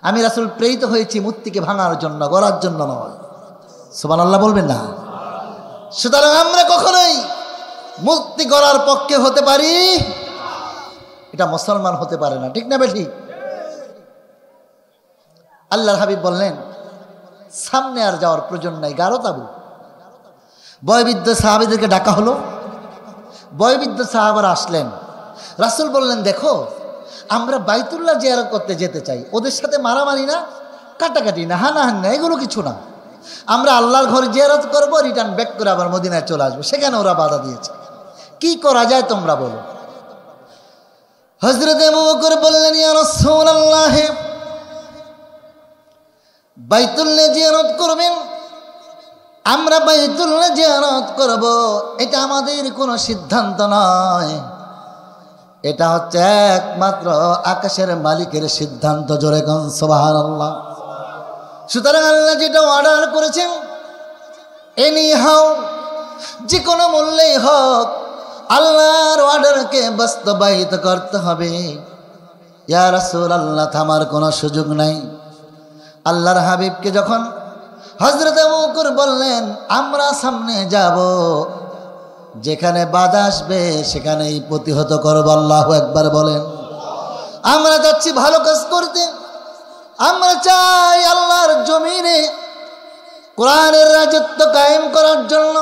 S1: আমি রাসূল প্রেরিত হয়েছি মূর্তিকে ভাঙার জন্য, গড়ার জন্য নয়। সুবহানাল্লাহ বলবেন না? সুতরাং আমরা কখনোই মূর্তি গড়ার পক্ষে হতে পারি, এটা মুসলমান হতে পারে না। ঠিক না বেঠিক? আল্লাহর হাবিব বললেন, সামনে আর যাওয়ার প্রয়োজন নাই, গাঢ় তাবু। বয়োবৃদ্ধ সাহাবীদেরকে ডাকা হলো। বয়োবৃদ্ধ সাহাবারা আসলেন। রাসূল বললেন, দেখো, আমরা বাইতুল্লাহ জিয়ারত করতে যেতে চাই, ওদের সাথে মারামারি না, কাটাকাটি না, হানাহানি না, এগুলো কিছু না। আমরা আল্লাহর ঘর জিয়ারত করব, রিটার্ন ব্যাক করে আবার মদিনায় চলে আসবো। সেখানে ওরা বাধা দিয়েছে, কি করা যায় তোমরা বলো। হযরত আবু বকর বললেন, ইয়া রাসূলুল্লাহ, বাইতুল্লাহ জিয়ারত করবেন, আমরা বাইতুল্লাহ জিয়ারত করব, এটা আমাদের কোনো সিদ্ধান্ত নয়। এটা হচ্ছে একমাত্র আকাশের মালিকের সিদ্ধান্ত। জোরে কোন সুবহানাল্লাহ। সুতরাং আল্লাহ যেটা অর্ডার করেছেন, এনি হাউ, যে কোনো মূল্যেই হোক আল্লাহর অর্ডারকে বাস্তবায়িত করতে হবে। ইয়া রাসূলুল্লাহ, থামার কোনো সুযোগ নাই। আল্লাহর হাবিবকে যখন হযরত আবু বকর বললেন আমরা সামনে যাব, যেখানে বাধা আসবে সেখানেই প্রতিহত করব। আল্লাহু আকবার বলেন। আমরা যাচ্ছি ভালো কাজ করতে, আমরা চাই আল্লাহর জমিনে কোরআনের রাজত্ব কায়েম করার জন্য।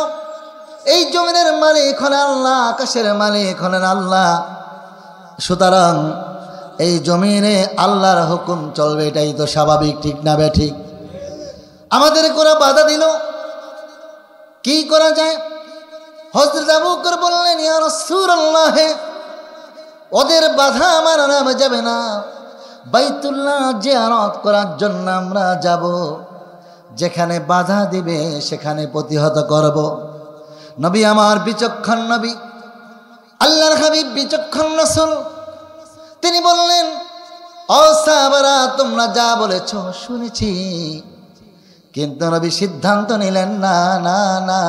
S1: এই জমিনের মালিক হলেন আল্লাহ, আকাশের মালিক হলেন আল্লাহ। সুতরাং এই জমিনে আল্লাহর হুকুম চলবে, এটাই তো স্বাভাবিক, ঠিক না বে ঠিক? আমাদের কোন বাধা দিল, কি করা যায়? হযরত আবু বকর বললেন ইয়া রাসূলুল্লাহ, ওদের বাধা আমার নামে যাবে না, বাইতুল্লাহ জিয়ারত করার জন্য আমরা যাব, যেখানে বাধা দিবে সেখানে প্রতিহত করব। নবী আমার বিচক্ষণ নবী, আল্লাহর হাবিব বিচক্ষণ রাসূল, তিনি বললেন ও সাহাবারা তোমরা যা বলেছ শুনেছি, কিন্তু নবী সিদ্ধান্ত নিলেন না না না,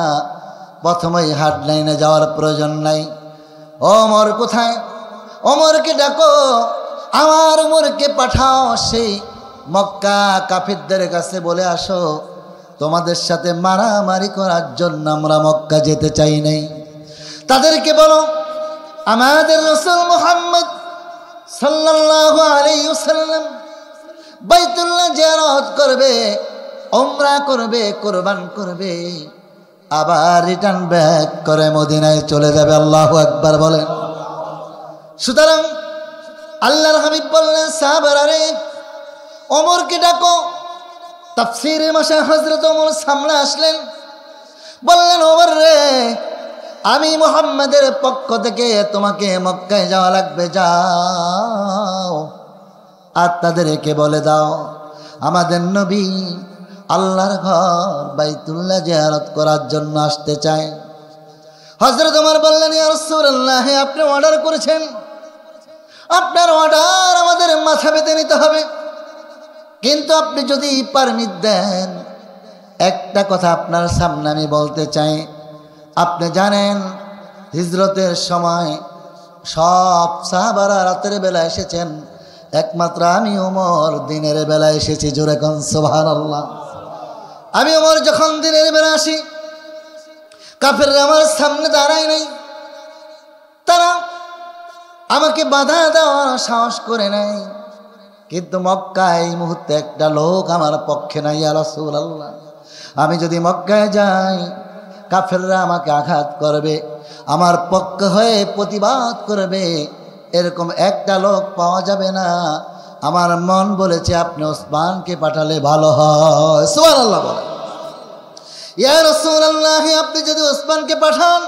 S1: প্রথমেই হাটলাইনে যাওয়ার প্রয়োজন নাই। ওমর কোথায়? ওমরকে ডাকো, আমার ওমরকে পাঠাও, সেই মক্কা কাফিরদের কাছে বলে আসো তোমাদের সাথে মারামারি করার জন্য আমরা মক্কা যেতে চাই নাই। তাদেরকে বলো আমাদের রাসূল মুহাম্মদ সাল্লাল্লাহু আলাইহি ওয়াসাল্লাম বাইতুল্লাহ জিয়ারত করবে, উমরা করবে, কুরবান করবে, আবার রিটার্ন ব্যাক করে মদিনায় চলে যাবে। আল্লাহু আকবার বলেন। সুতরাং আল্লাহর হাবিব বললেন সাহাবারা রে, ওমরকে ডাকো। তাফসীরে মাসা হযরত ওমর সামনে আসলেন, বললেন ওমর রে, আমি মুহাম্মাদের পক্ষ থেকে তোমাকে মক্কায় যাওয়া লাগবে, যাও আর তাদেরকে বলে দাও আমাদের নবী আল্লাহর ঘর বাইতুল্লাহ জিয়ারত করার জন্য আসতে চায়। হযরত ওমর বললেন ইয়া রাসূলুল্লাহ, আপনি অর্ডার করেছেন, আপনার অর্ডার আমাদের মাথা পেতে নিতে হবে, কিন্তু আপনি যদি পারমিট দেন, একটা কথা আপনার সামনে আমি বলতে চাই। আপনি জানেন হিজরতের সময় সব সাহাবারা রাতের বেলা এসেছেন, একমাত্র আমি ওমর দিনের বেলা এসেছি। জোরে কোন সুবহানাল্লাহ। আমি ওমর যখন দিনের বেলা আসি, কাফেররা আমার সামনে দাঁড়ায় নাই, তারা আমাকে বাধা দেওয়ার সাহস করে নাই, কিন্তু মক্কায় এই মুহূর্তে একটা লোক আমার পক্ষে নাই। ইয়া রাসূলুল্লাহ, আমি যদি মক্কায় যাই কাফেররা আমাকে আঘাত করবে, আমার পক্ষ হয়ে প্রতিবাদ করবে, এরকম একটা লোক পাওয়া যাবে না। আমার মন বলেছে আপনি ওসমানকে পাঠালে ভালো হয়। সুবহানাল্লাহ বলে। ইয়া রাসূলুল্লাহ, আপনি যদি ওসমানকে পাঠান,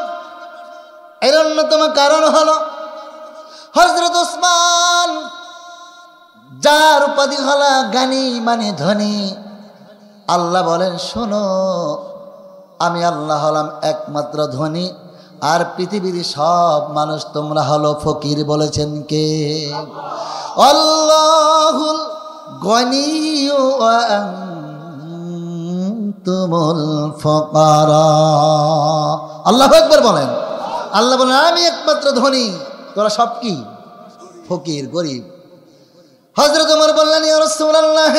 S1: এর অন্যতম কারণ হলো হযরত ওসমান, যার উপাধি হলো জ্ঞানী মানে ধনী। আল্লাহ বলেন শোনো, আমি আল্লাহ হলাম একমাত্র ধনী, আর পৃথিবীর সব মানুষ তোমরা হলো ফকির। বলেছেন কে? আল্লাহুল গনিয়্যু ওয়া আনতুমুল ফুকারা। আল্লাহু আকবার বলেন। আল্লাহ বলেন আমি একমাত্র ধনী, তোরা সব কি? ফকির, গরিব। হযরত ওমর বললেন ইয়া রাসূলুল্লাহ,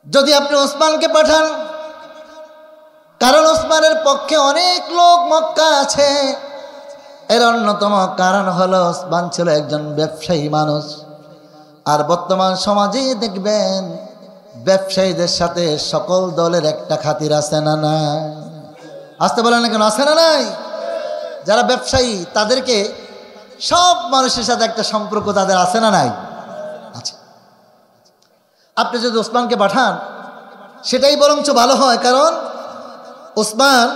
S1: যদি আপনি ওসমানকে পাঠান, কারণ ওসমানের পক্ষে অনেক লোক মক্কা আছে, এর অন্যতম কারণ হলো ওসমান ছিল একজন ব্যবসায়ী মানুষ। আর বর্তমান সমাজে দেখবেন ব্যবসায়ীদের সাথে সকল দলের একটা খাতির আছে না নাই? আসতে বলেন না কেন, আছে না নাই? যারা ব্যবসায়ী তাদেরকে সব মানুষের সাথে একটা সম্পর্ক তাদের আছে না নাই? আচ্ছা, আপনি যদি ওসমানকে পাঠান সেটাই বরঞ্চ ভালো হয়, কারণ ওসমান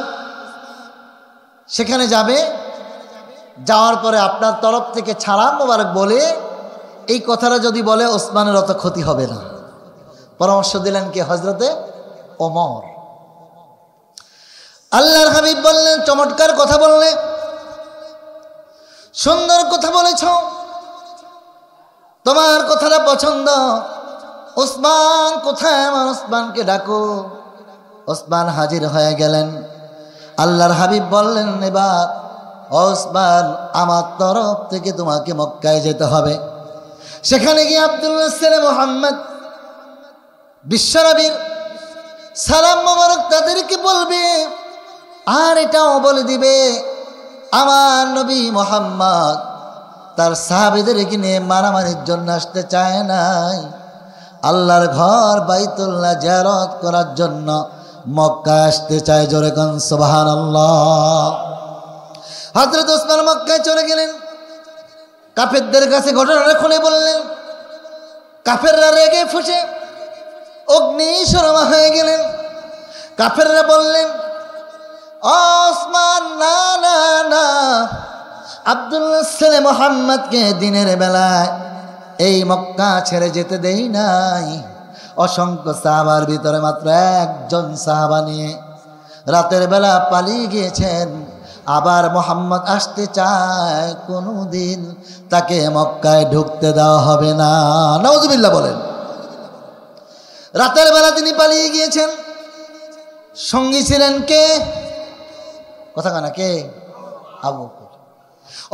S1: সেখানে যাবে, যাওয়ার পরে আপনার তরফ থেকে ছালাম মোবারক বলে এই কথাটা যদি বলে ওসমানের অত ক্ষতি হবে না। পরামর্শ দিলেন কে? হযরতে ওমর। আল্লাহর হাবিব বললেন, চমৎকার কথা বললে, সুন্দর কথা বলেছ, তোমার কথাটা পছন্দ। ওসমান কোথায়? আমার ওসমানকে ডাকো। ওসমান হাজির হয়ে গেলেন। আল্লাহর হাবিব বললেন, এবার ওসমান আমার তরফ থেকে তোমাকে মক্কায় যেতে হবে। সেখানে গিয়ে আব্দুল্লাহ ছেলে মুহাম্মদ বিশ্বনবীর সালাম মোবারক তাদেরকে বলবে, আর এটাও বলে দিবে আমার নবী মুহাম্মদ তার সাহাবীদেরকে নিয়ে মারামারির জন্য আসতে চায় নাই, আল্লাহর ঘর বাইতুল্লাহ জিয়ারত করার জন্য মক্কা আসতে চায়। জোরে কোন সুবহানাল্লাহ। হযরত ওসমান মক্কায় চলে গেলেন। কাফেরদের কাছে ঘটনাটা খুলে বললেন। কাফেররা রেগে ফুঁসে অগ্নিশর্মা হয়ে গেলেন। কাফেররা বললেন, ওসমান না না না, আব্দুল্লাহ ছেলে মুহাম্মদকে দিনের বেলায় এই মক্কা ছেড়ে যেতে দেই নাই। অসংখ্য সাহাবার ভিতরে মাত্র একজন সাহাবা নিয়ে রাতের বেলা পালিয়ে গিয়েছেন। আবার মুহাম্মদ আসতে চায়, কোনোদিন তাকে মক্কায় ঢুকতে দেওয়া হবে না। নাউজুবিল্লাহ বলেন। রাতের বেলা তিনি পালিয়ে গিয়েছেন। সঙ্গী ছিলেন কে? কথা কানা কে? আবু বকর।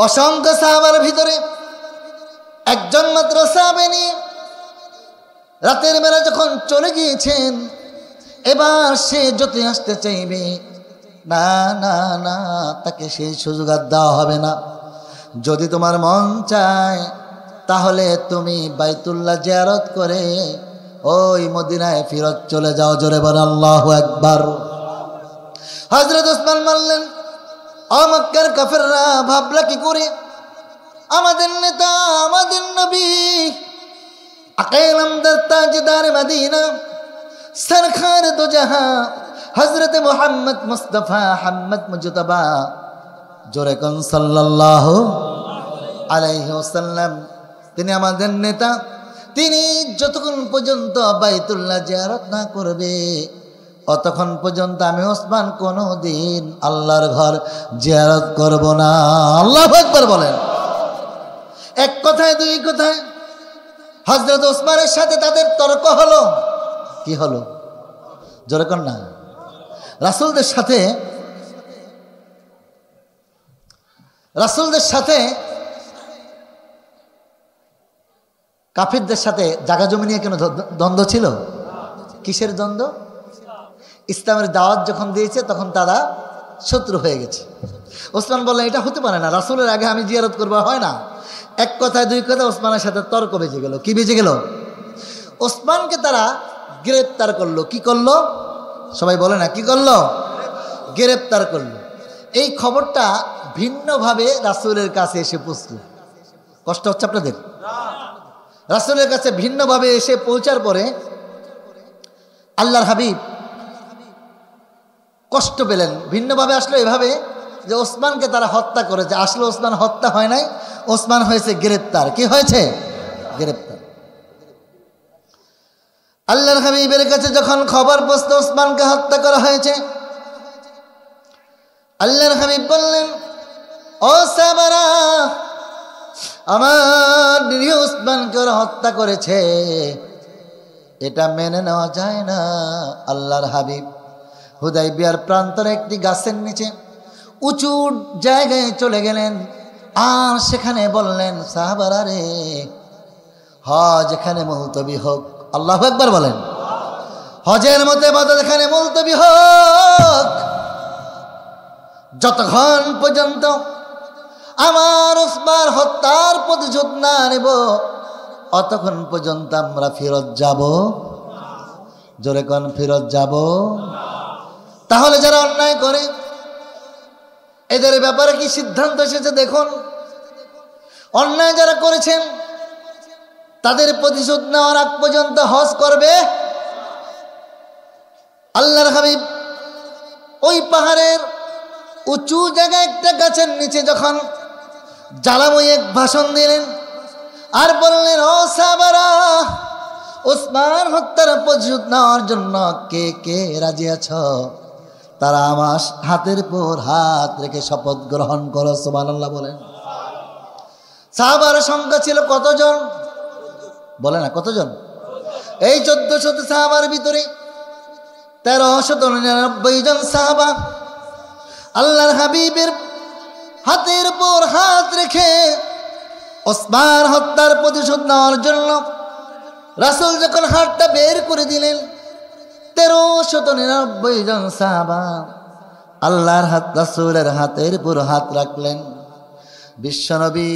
S1: অসংখ্য সাহাবার ভিতরে একজন মাত্র সাহাবী নিয়ে রাতের বেলা যখন চলে গিয়েছেন, এবার সে যত আসতে চাইবে, না না না, তাকে সেই সুযোগ আর দেওয়া হবে না। যদি তোমার মন চায় তাহলে তুমি বাইতুল্লাহ জিয়ারত করে ওই মদিনায় ফিরত চলে যাও। জোরে বল আল্লাহু আকবার। হযরত ওসমান বললেন, ও মক্কার কাফেররা, ভাবলা কি করে? আমাদের নেতা, আমাদের নবী, আকায়ে নামদার তাজদার মদিনা, সরকার দো জাহাঁ, হযরত মুহাম্মদ মুস্তাফা হাম্মদ মুজতবা, জোরে কোন সাল্লাল্লাহু আলাইহি ওয়াসাল্লাম, তিনি আমাদের নেতা। তিনি যতক্ষণ পর্যন্ত বাইতুল্লাহ জিয়ারত না করবে, অতক্ষণ পর্যন্ত আমি ওসমান কোনোদিন আল্লাহর ঘর জিয়ারত করব না। আল্লাহু আকবার বলেন। এক কথায় দুই কথায় হযরত ওসমানের সাথে তাদের তর্ক হলো। কি হলো? জোরে কোন না। রাসূলদের সাথে কাফিরদের সাথে জায়গা জমি নিয়ে কেন দ্বন্দ্ব ছিল? কিসের দ্বন্দ্ব? ইসলামের দাওয়াত যখন দিয়েছে তখন তারা শত্রু হয়ে গেছে। ওসমান বললেন, এটা হতে পারে না, রাসূলের আগে আমি জিয়ারত করবো, হয় না। এক কথায় দুই কথায় ওসমানের সাথে তর্ক বেজে গেল। কি বেজে গেল? ওসমানকে তারা গ্রেপ্তার করলো। কি করলো? সবাই বলে না, কি করলো? গ্রেপ্তার করলো। এই খবরটা ভিন্নভাবে রাসূলের কাছে এসে পৌঁছল। কষ্ট হচ্ছে আপনাদের? রাসূলের কাছে ভিন্নভাবে এসে পৌঁছার পরে আল্লাহর হাবিব কষ্ট পেলেন। ভিন্নভাবে আসলো এভাবে যে ওসমানকে তারা হত্যা করেছে। আসলে ওসমান হত্যা হয় নাই, ওসমান হয়েছে গ্রেপ্তার। কি হয়েছে? গ্রেপ্তার। আল্লাহর হাবিবের কাছে যখন খবর পৌঁছল ওসমানকে হত্যা করা হয়েছে, আল্লাহর হাবিব বললেন, ও সাহাবারা, আমার নিরীহ ওসমানকে ওরা হত্যা করেছে, এটা মেনে নেওয়া যায় না। আল্লাহর হাবিব হুদাইবিয়ার প্রান্তরে একটি গাছের নিচে উঁচু জায়গায় চলে গেলেন। আর সেখানে বললেন, সাহাবারা রে, হজ এখানে মুলতবি হোক। আল্লাহু আকবার বলেন। হজের মতো ইবাদত এখানে মুলতবি হোক। যতক্ষণ পর্যন্ত আমার ওসমান হত্যার প্রতিশোধ না নেব, অতক্ষণ পর্যন্ত আমরা ফেরত যাব। জোরে কোন ফেরত যাব। তাহলে যারা অন্যায় করে এদের ব্যাপারে কি সিদ্ধান্ত এসেছে দেখুন। অন্যায় যারা করেছেন তাদের প্রতিশোধ নেওয়ার আগ পর্যন্ত হজ করবে। আল্লাহর হাবিব ওই পাহাড়ের উঁচু জায়গায় একটা গাছের নিচে যখন জ্বালাময়ী এক ভাষণ দিলেন আর বললেন, ও সাহাবারা, ওসমান হত্যার প্রতিশোধ নেওয়ার জন্য কে কে রাজি আছো? তারা আমার হাতের উপর হাত রেখে শপথ গ্রহণ করো। সুবহানাল্লাহ বলেন। সাহাবার সংখ্যা ছিল কতজন? বলে না কতজন? এই 1400 সাহাবার ভিতরে 1399 জন সাহাবা আল্লাহর হাবিবের হাতের উপর হাত রেখে ওসমান হত্যার প্রতিশোধ নেওয়ার জন্য রাসূল যখন হাতটা বের করে দিলেন, 1399 জন সাহাবা আল্লাহর রাসূলের হাতের উপর হাত রাখলেন। বিশ্বনবী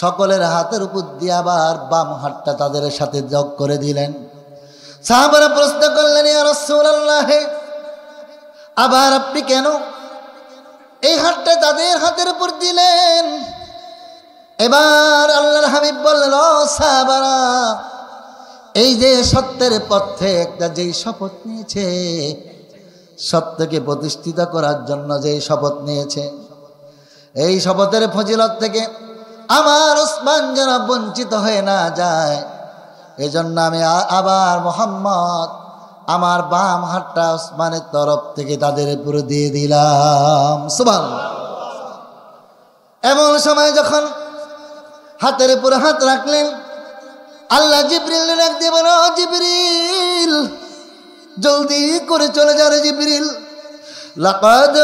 S1: সকলের হাতের উপর দিয়ে আবার বাম হাতটা তাদের সাথে যোগ করে দিলেন। সাহাবারা প্রশ্ন করলেন, ইয়া রাসূলুল্লাহ, আবার আপনি কেন এই হাতটা তাদের হাতের উপর দিলেন? এবার আল্লাহর হাবিব বললেন, ও সাহাবারা, এই যে সত্যের পথে একটা যেই শপথ নিয়েছে, সত্যকে প্রতিষ্ঠিত করার জন্য যেই শপথ নিয়েছে, এই শপথের ফজিলত থেকে আমার ওসমান যেন বঞ্চিত হয়ে না যায়, এজন্য আমি আবার মোহাম্মদ আমার বাম হাতটা ওসমানের তরফ থেকে তাদের উপরে দিয়ে দিলাম। সুবহানাল্লাহ। এমন সময় যখন হাতের উপরে হাত রাখলেন, আল্লাহ জিবরিল ডাক দিয়ে বলল, জিবরিল জলদি করে চলে যা রে জিবরিল, লাকাদ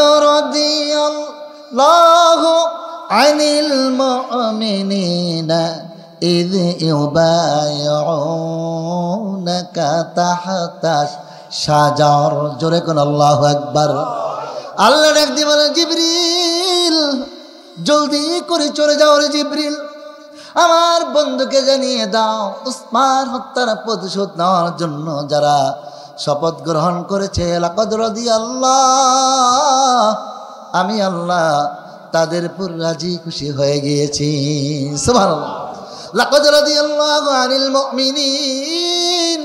S1: রাদিয়াল্লাহু আনিল মুমিনিনা ইয ইউবাইউনাকা তাহতা শাজার। জোরে কোন আল্লাহু আকবার। আল্লাহ ডাক দিয়ে বলে, জিবরিল জলদি করে চলে যাও রে জিবরিল, আমার বন্ধুকে জানিয়ে দাও উসমান হত্যার প্রতিশোধ নেওয়ার জন্য যারা শপথ গ্রহণ করেছে, লাকাদ রাদিয়াল্লাহ, আমি আল্লাহ তাদের উপর রাজি খুশি হয়ে গিয়েছি। সুবহানাল্লাহ। লাকাদ রাদিয়াল্লাহু আনিল মুমিনিন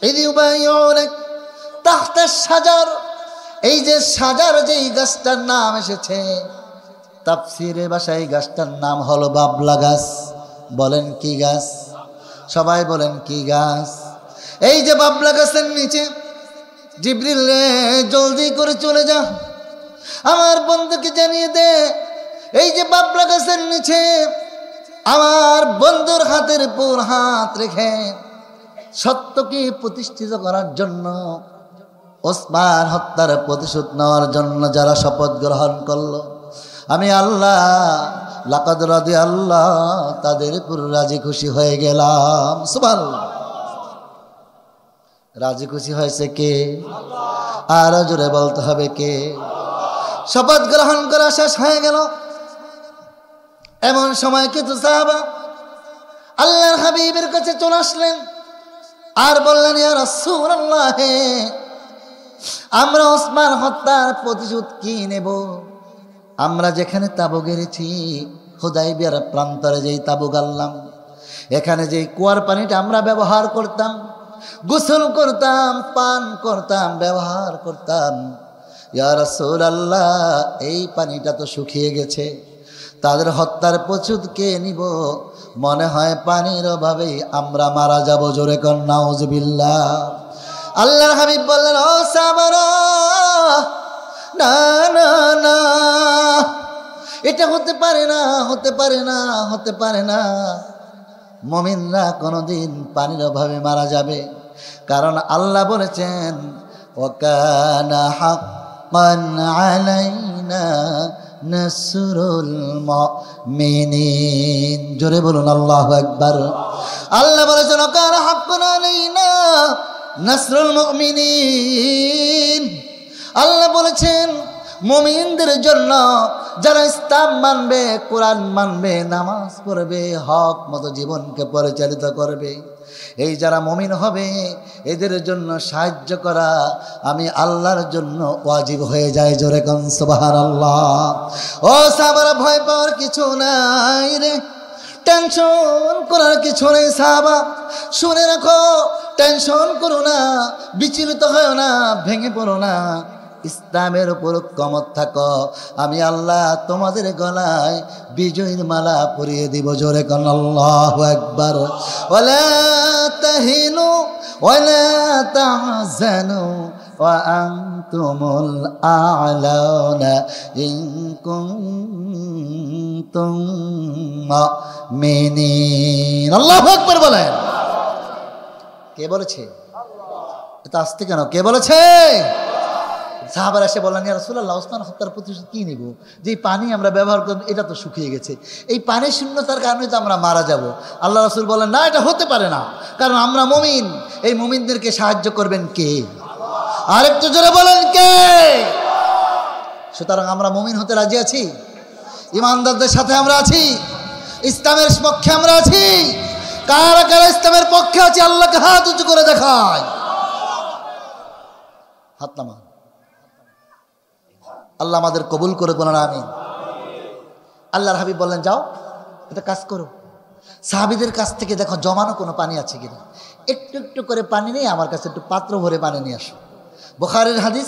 S1: ইয ইউবাইউনাকা তাহতা শাজার। এই যে শাজার, যেই গাছটার নাম এসেছে তাফসীরে ভাষায় গাছটার নাম হলো বাবলা গাছ। বলেন কি গাছ? সবাই বলেন কি গাছ? এই যে বাবলা গাছের নিচে জিবরিল রে জলদি করে চলে যা, আমার বন্ধুকে জানিয়ে দে, এই যে বাবলা গাছের নিচে আমার বন্ধুর হাতের উপর হাত রেখে সত্যকে প্রতিষ্ঠিত করার জন্য, ওসমান হত্যার প্রতিশোধ নেওয়ার জন্য যারা শপথ গ্রহণ করলো, আমি আল্লাহ লাকাদ রাদিয়াল্লাহ তাদের উপর রাজি খুশি হয়ে গেলাম। সুবহানাল্লাহ। রাজি খুশি হয়েছে কে? আরো জোরে বলতে হবে কে? শপথ গ্রহণ করা শেষ হয়ে গেল। এমন সময় কিছু সাহাবা আল্লাহর হাবিবের কাছে চলে আসলেন আর বললেন, ইয়া রাসূলুল্লাহ, আমরা ওসমান হত্যার প্রতিশোধ কি নেব? আমরা যেখানে তাবু গেড়েছি, হুদাইবিয়ার প্রান্তরে যেই তাবু গাড়লাম, এখানে যেই কুয়ার পানিটা আমরা ব্যবহার করতাম, গোসল করতাম, পান করতাম, ব্যবহার করতাম, ইয়া রাসূলুল্লাহ, এই পানিটা তো শুকিয়ে গেছে, তাদের হত্যার প্রতিশোধ কে নিব? মনে হয় পানির অভাবেই আমরা মারা যাব। জোরে কর নাউজুবিল্লাহ। আল্লাহর হাবিব বললেন, ও সাহাবারা, না না না, এটা হতে পারে না, হতে পারে না, হতে পারে না। মুমিনরা কোনোদিন পানির অভাবে মারা যাবে, কারণ আল্লাহ বলেছেন, ওয়াকানা হাক্কান আলাইনা নাসরুল মুমিনিন। জোরে বলুন আল্লাহু আকবার। আল্লাহ বলেছেন, ওয়াকানা হাক্কান আলাইনা নাসরুল মুমিনিন। আল্লাহ বলেছেন, মুমিনদের জন্য যারা ইসলাম মানবে, কোরআন মানবে, নামাজ পড়বে, হক মতো জীবনকে পরিচালিত করবে, এই যারা মুমিন হবে এদের জন্য সাহায্য করা আমি আল্লাহর জন্য ওয়াজিব হয়ে যায়। জোরে কোন সুবহানাল্লাহ। ও সাহাবারা, ভয় পাওয়ার কিছু নাই রে, টেনশন করার কিছু নেই। সাহাবা শুনে রাখো, টেনশন করো না, বিচলিত হয় না, ভেঙে পড়ো না, ইসলামের উপর কমত থাকো, আমি আল্লাহ তোমাদের গলায় বিজয়ীর মালা পরিয়ে দিব। জোরে কোন আল্লাহু আকবার। ওয়ালা তাহিনু ওয়ালা তাহজানু ওয়া আনতুমুল আ'লাউনা ইন কুনতুম মুমিনিন। আল্লাহু আকবার বলেন। কে বলেছে? এটা আসতে কেন? কে বলেছে? সাহাবারা এসে বললেন, ইয়া রাসূলুল্লাহ, ওসমান হত্যার প্রতিশোধ কি নিব? যে পানি আমরা ব্যবহার করি এটা তো শুকিয়ে গেছে, এই পানি শূন্যতার কারণে তো আমরা মারা যাব। আল্লাহ রাসূল বলেন, না, এটা হতে পারে না, কারণ আমরা মুমিন। এই মুমিনদেরকে সাহায্য করবেন কে? আরেকটু জোরে বলেন, কে? সুতরাং আমরা মুমিন হতে রাজি আছি, ইমানদারদের সাথে আমরা আছি, ইসলামের পক্ষে আমরা আছি। কারা কারা ইসলামের পক্ষে আছে আল্লাহকে হাত উঁচু করে দেখায়। হাত নামা। আল্লাহ আমাদের কবুল করে বলেন আমিন। আল্লাহর হাবিব বললেন, যাও এটা কাজ করো, সাহাবীদের কাছ থেকে দেখো জমানো কোনো পানি আছে কিনা, একটু একটু করে পানি নিয়ে আমার কাছে একটু পাত্র ভরে পানি নিয়ে আসো। বুখারীর হাদিস,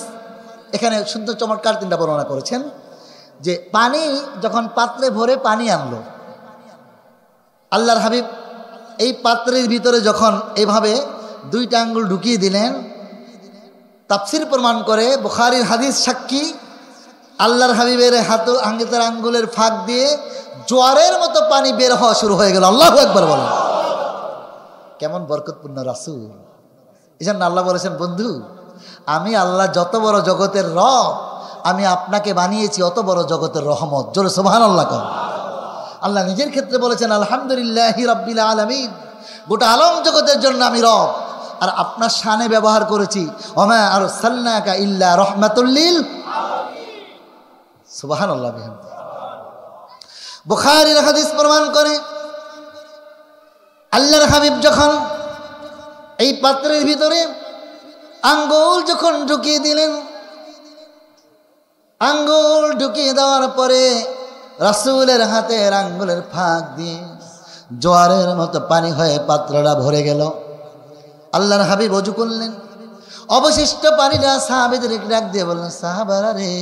S1: এখানে সুন্দর চমৎকার তিনটা বর্ণনা করেছেন যে পানি যখন পাত্রে ভরে পানি আনলো, আল্লাহর হাবিব এই পাত্রের ভিতরে যখন এইভাবে দুইটা আঙ্গুল ঢুকিয়ে দিলেন, তাফসীর প্রমাণ করে, বুখারীর হাদিস সাক্ষী, আল্লাহর হাবিবের হাতের আঙ্গুলের ফাঁক দিয়ে জোয়ারের মতো পানি বের হওয়া শুরু হয়ে গেল। আল্লাহু আকবার বলেন। কেমন বরকতপূর্ণ রাসূল। এই জন্য আল্লাহ বলেছেন, বন্ধু, আমি আল্লাহ যত বড় জগতের রব, আমি আপনাকে বানিয়েছি অত বড় জগতের রহমত। জোরে সুবহানাল্লাহ কর। আল্লাহ নিজের ক্ষেত্রে বলেছেন, আলহামদুলিল্লাহি রাব্বিল আলামিন, গোটা আলম জগতের জন্য আমি রব। আর আপনার শানে ব্যবহার করেছি, ওমা আরসালনাকা ইল্লা রাহমাতুল লিল আলামিন। সুবহানাল্লাহ বিহামদি। বুখারীর হাদিস প্রমাণ করে, আল্লাহর হাবিব যখন এই পাত্রের ভিতরে আঙ্গুল যখন ঢুকিয়ে দিলেন, আঙ্গুল ঢুকিয়ে দেওয়ার পরে রাসূলের হাতের আঙ্গুলের ফাঁক দিয়ে জোয়ারের মতো পানি হয়ে পাত্রটা ভরে গেল। আল্লাহর হাবিব ওযু করলেন, অবশিষ্ট পানিটা সাহাবীদের ডাক দিয়ে বললেন, সাহাবারা রে,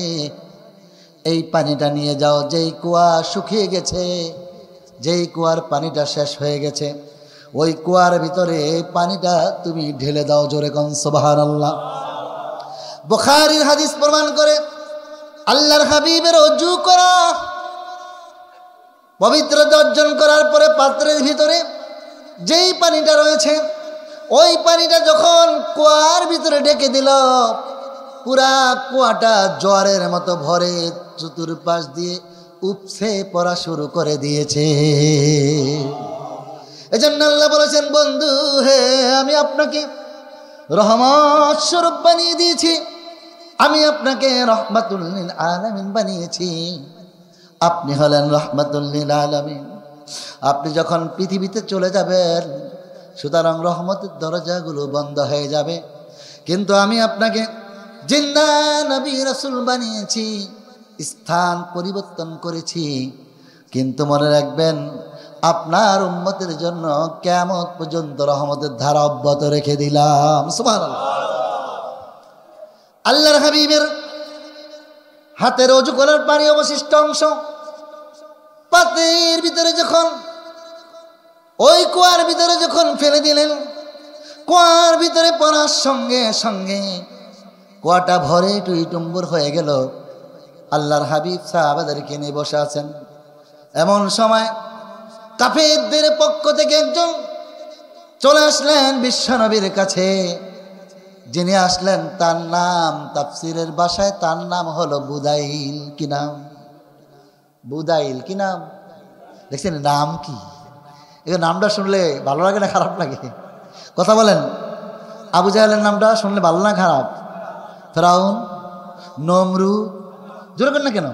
S1: এই পানিটা নিয়ে যাও, যেই কুয়া শুকিয়ে গেছে, যেই কুয়ার পানিটা শেষ হয়ে গেছে, ওই কুয়ার ভিতরে এই পানিটা তুমি ঢেলে দাও। জোরে কোন সুবহানাল্লাহ। বুখারীর হাদিস প্রমাণ করে, আল্লাহর হাবিবের ওযু করা, পবিত্রতা অর্জন করার পরে পাত্রের ভিতরে যেই পানিটা রয়েছে, ওই পানিটা যখন কুয়ার ভিতরে ঢেকে দিল, পুরা কুয়াটা জোয়ারের মতো ভরে চতুর্পাশ দিয়ে উপসে পড়া শুরু করে দিয়েছে। এজন্য আল্লাহ বলেছেন, বন্ধু হে, আমি আপনাকে রহমত স্বরূপ বানিয়ে দিয়েছি, আমি আপনাকে রহমাতুল লিল আলামিন বানিয়েছি। আপনি হলেন রহমাতুল লিল আলামিন। আপনি যখন পৃথিবীতে চলে যাবেন, সুতরাং রহমতের দরজাগুলো বন্ধ হয়ে যাবে, কিন্তু আমি আপনাকে জিন্দা নবী রাসূল বানিয়েছি, স্থান পরিবর্তন করেছি। কিন্তু মনে রাখবেন, আপনার উম্মতের জন্য কিয়ামত পর্যন্ত রহমতের ধারা অব্যাহত রেখে দিলাম। সুবহানাল্লাহ। আল্লাহর হাবিবের হাতের ওযু করার পানি অবশিষ্ট অংশ পাত্রের ভিতরে যখন, ওই কুয়ার ভিতরে যখন ফেলে দিলেন, কুয়ার ভিতরে পড়ার সঙ্গে সঙ্গে কুয়াটা ভরে টুইটুম্বুর হয়ে গেল। আল্লাহর হাবিব সাহাবাদেরকে নিয়ে বসে আছেন। এমন সময় কাফেরদের পক্ষ থেকে একজন চলে আসলেন বিশ্বনবীর কাছে। যিনি আসলেন তার নাম, তাফসীরের ভাষায় তার নাম হলো বুদাইল। কি নাম? বুদাইল। কি নাম? দেখছেন নাম কি? এই নামটা শুনলে ভালো লাগে না খারাপ লাগে? কথা বলেন। আবু জাহেলের নামটা শুনলে ভালো না খারাপ? ফেরাউন, নমরুদ, জোরে করেন না কেন?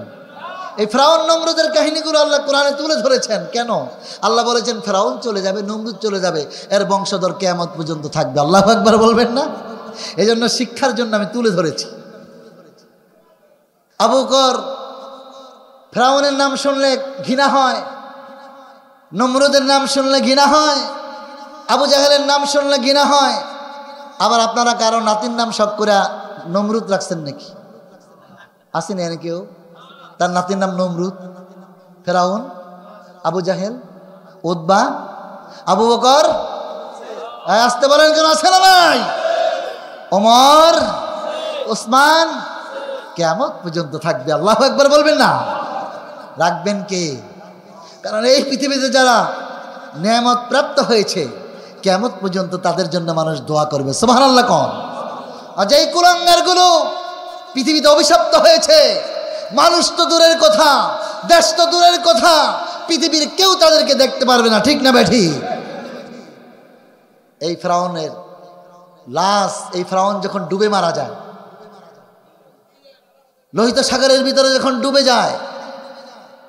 S1: এই ফেরাউন নমরুদের কাহিনীগুলো আল্লাহ কোরআনে তুলে ধরেছেন। কেন? আল্লাহ বলেছেন ফেরাউন চলে যাবে, নমরুদ চলে যাবে, এর বংশধর কিয়ামত পর্যন্ত থাকবে। আল্লাহু আকবার বলবেন না? এই জন্য শিক্ষার জন্য আমি তুলে ধরেছি। আবু বকর, ফেরাউনের নাম শুনলে ঘৃণা হয়, নমরুদের নাম শুনলে ঘৃণা হয়, আবু জাহেলের নাম শুনলে ঘৃণা হয়। আবার আপনারা কারো নাতির নাম শখ করে নমরুদ রাখছেন নাকি? আসেনি এনে কেউ? তার নাতির নাম নমরুদ। ফেরাউন, আবু জাহেল, উতবা, আবু বকর, আসতে বলেন কেন? আছে না নাই? ওমর, ওসমান কিয়ামত পর্যন্ত থাকবে। আল্লাহু আকবার বলবেন না? রাখবেন কে? কারণ এই পৃথিবীতে যারা নেয়ামত প্রাপ্ত হয়েছে কিয়ামত পর্যন্ত তাদের জন্য মানুষ দোয়া করবে। সুবহানাল্লাহ কোন? আর যেই কুলাঙ্গারগুলো পৃথিবীতে অভিশপ্ত হয়েছে, মানুষ তো দূরের কথা, দেশ তো দূরের কথা, পৃথিবীর কেউ তাদেরকে দেখতে পারবে না। ঠিক না বেঠি? এই ফেরাউনের লাশ, এই ফেরাউন যখন ডুবে মারা যায়, লোহিত সাগরের ভিতরে যখন ডুবে যায়,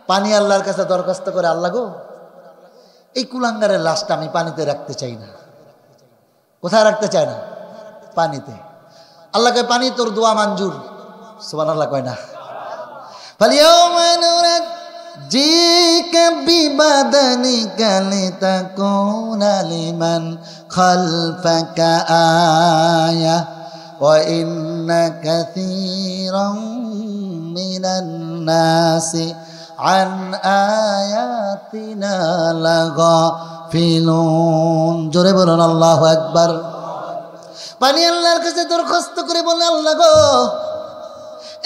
S1: পানি আল্লাহর কাছে দরখাস্ত করে, আল্লাহ গো, এই কুলাঙ্গারের লাশটা আমি পানিতে রাখতে চাই না। কোথায় রাখতে চায় না? পানিতে। আল্লাহকে, পানি তোর দোয়া মঞ্জুর। সুবহানাল্লাহ কয় না? ফালিয়াউমা নুনাজ্জিকা বিবাদানিকা লিতাকুনা লিমান খালফাকা আয়া ওয়া ইন্না কাসীরাম মিনান নাসি আন আয়াতিনা লাগাফিলুন। জোরে বলুন আল্লাহু আকবার। পানি আল্লাহর কাছে দরখাস্ত করে বলে, আল্লাহ গো,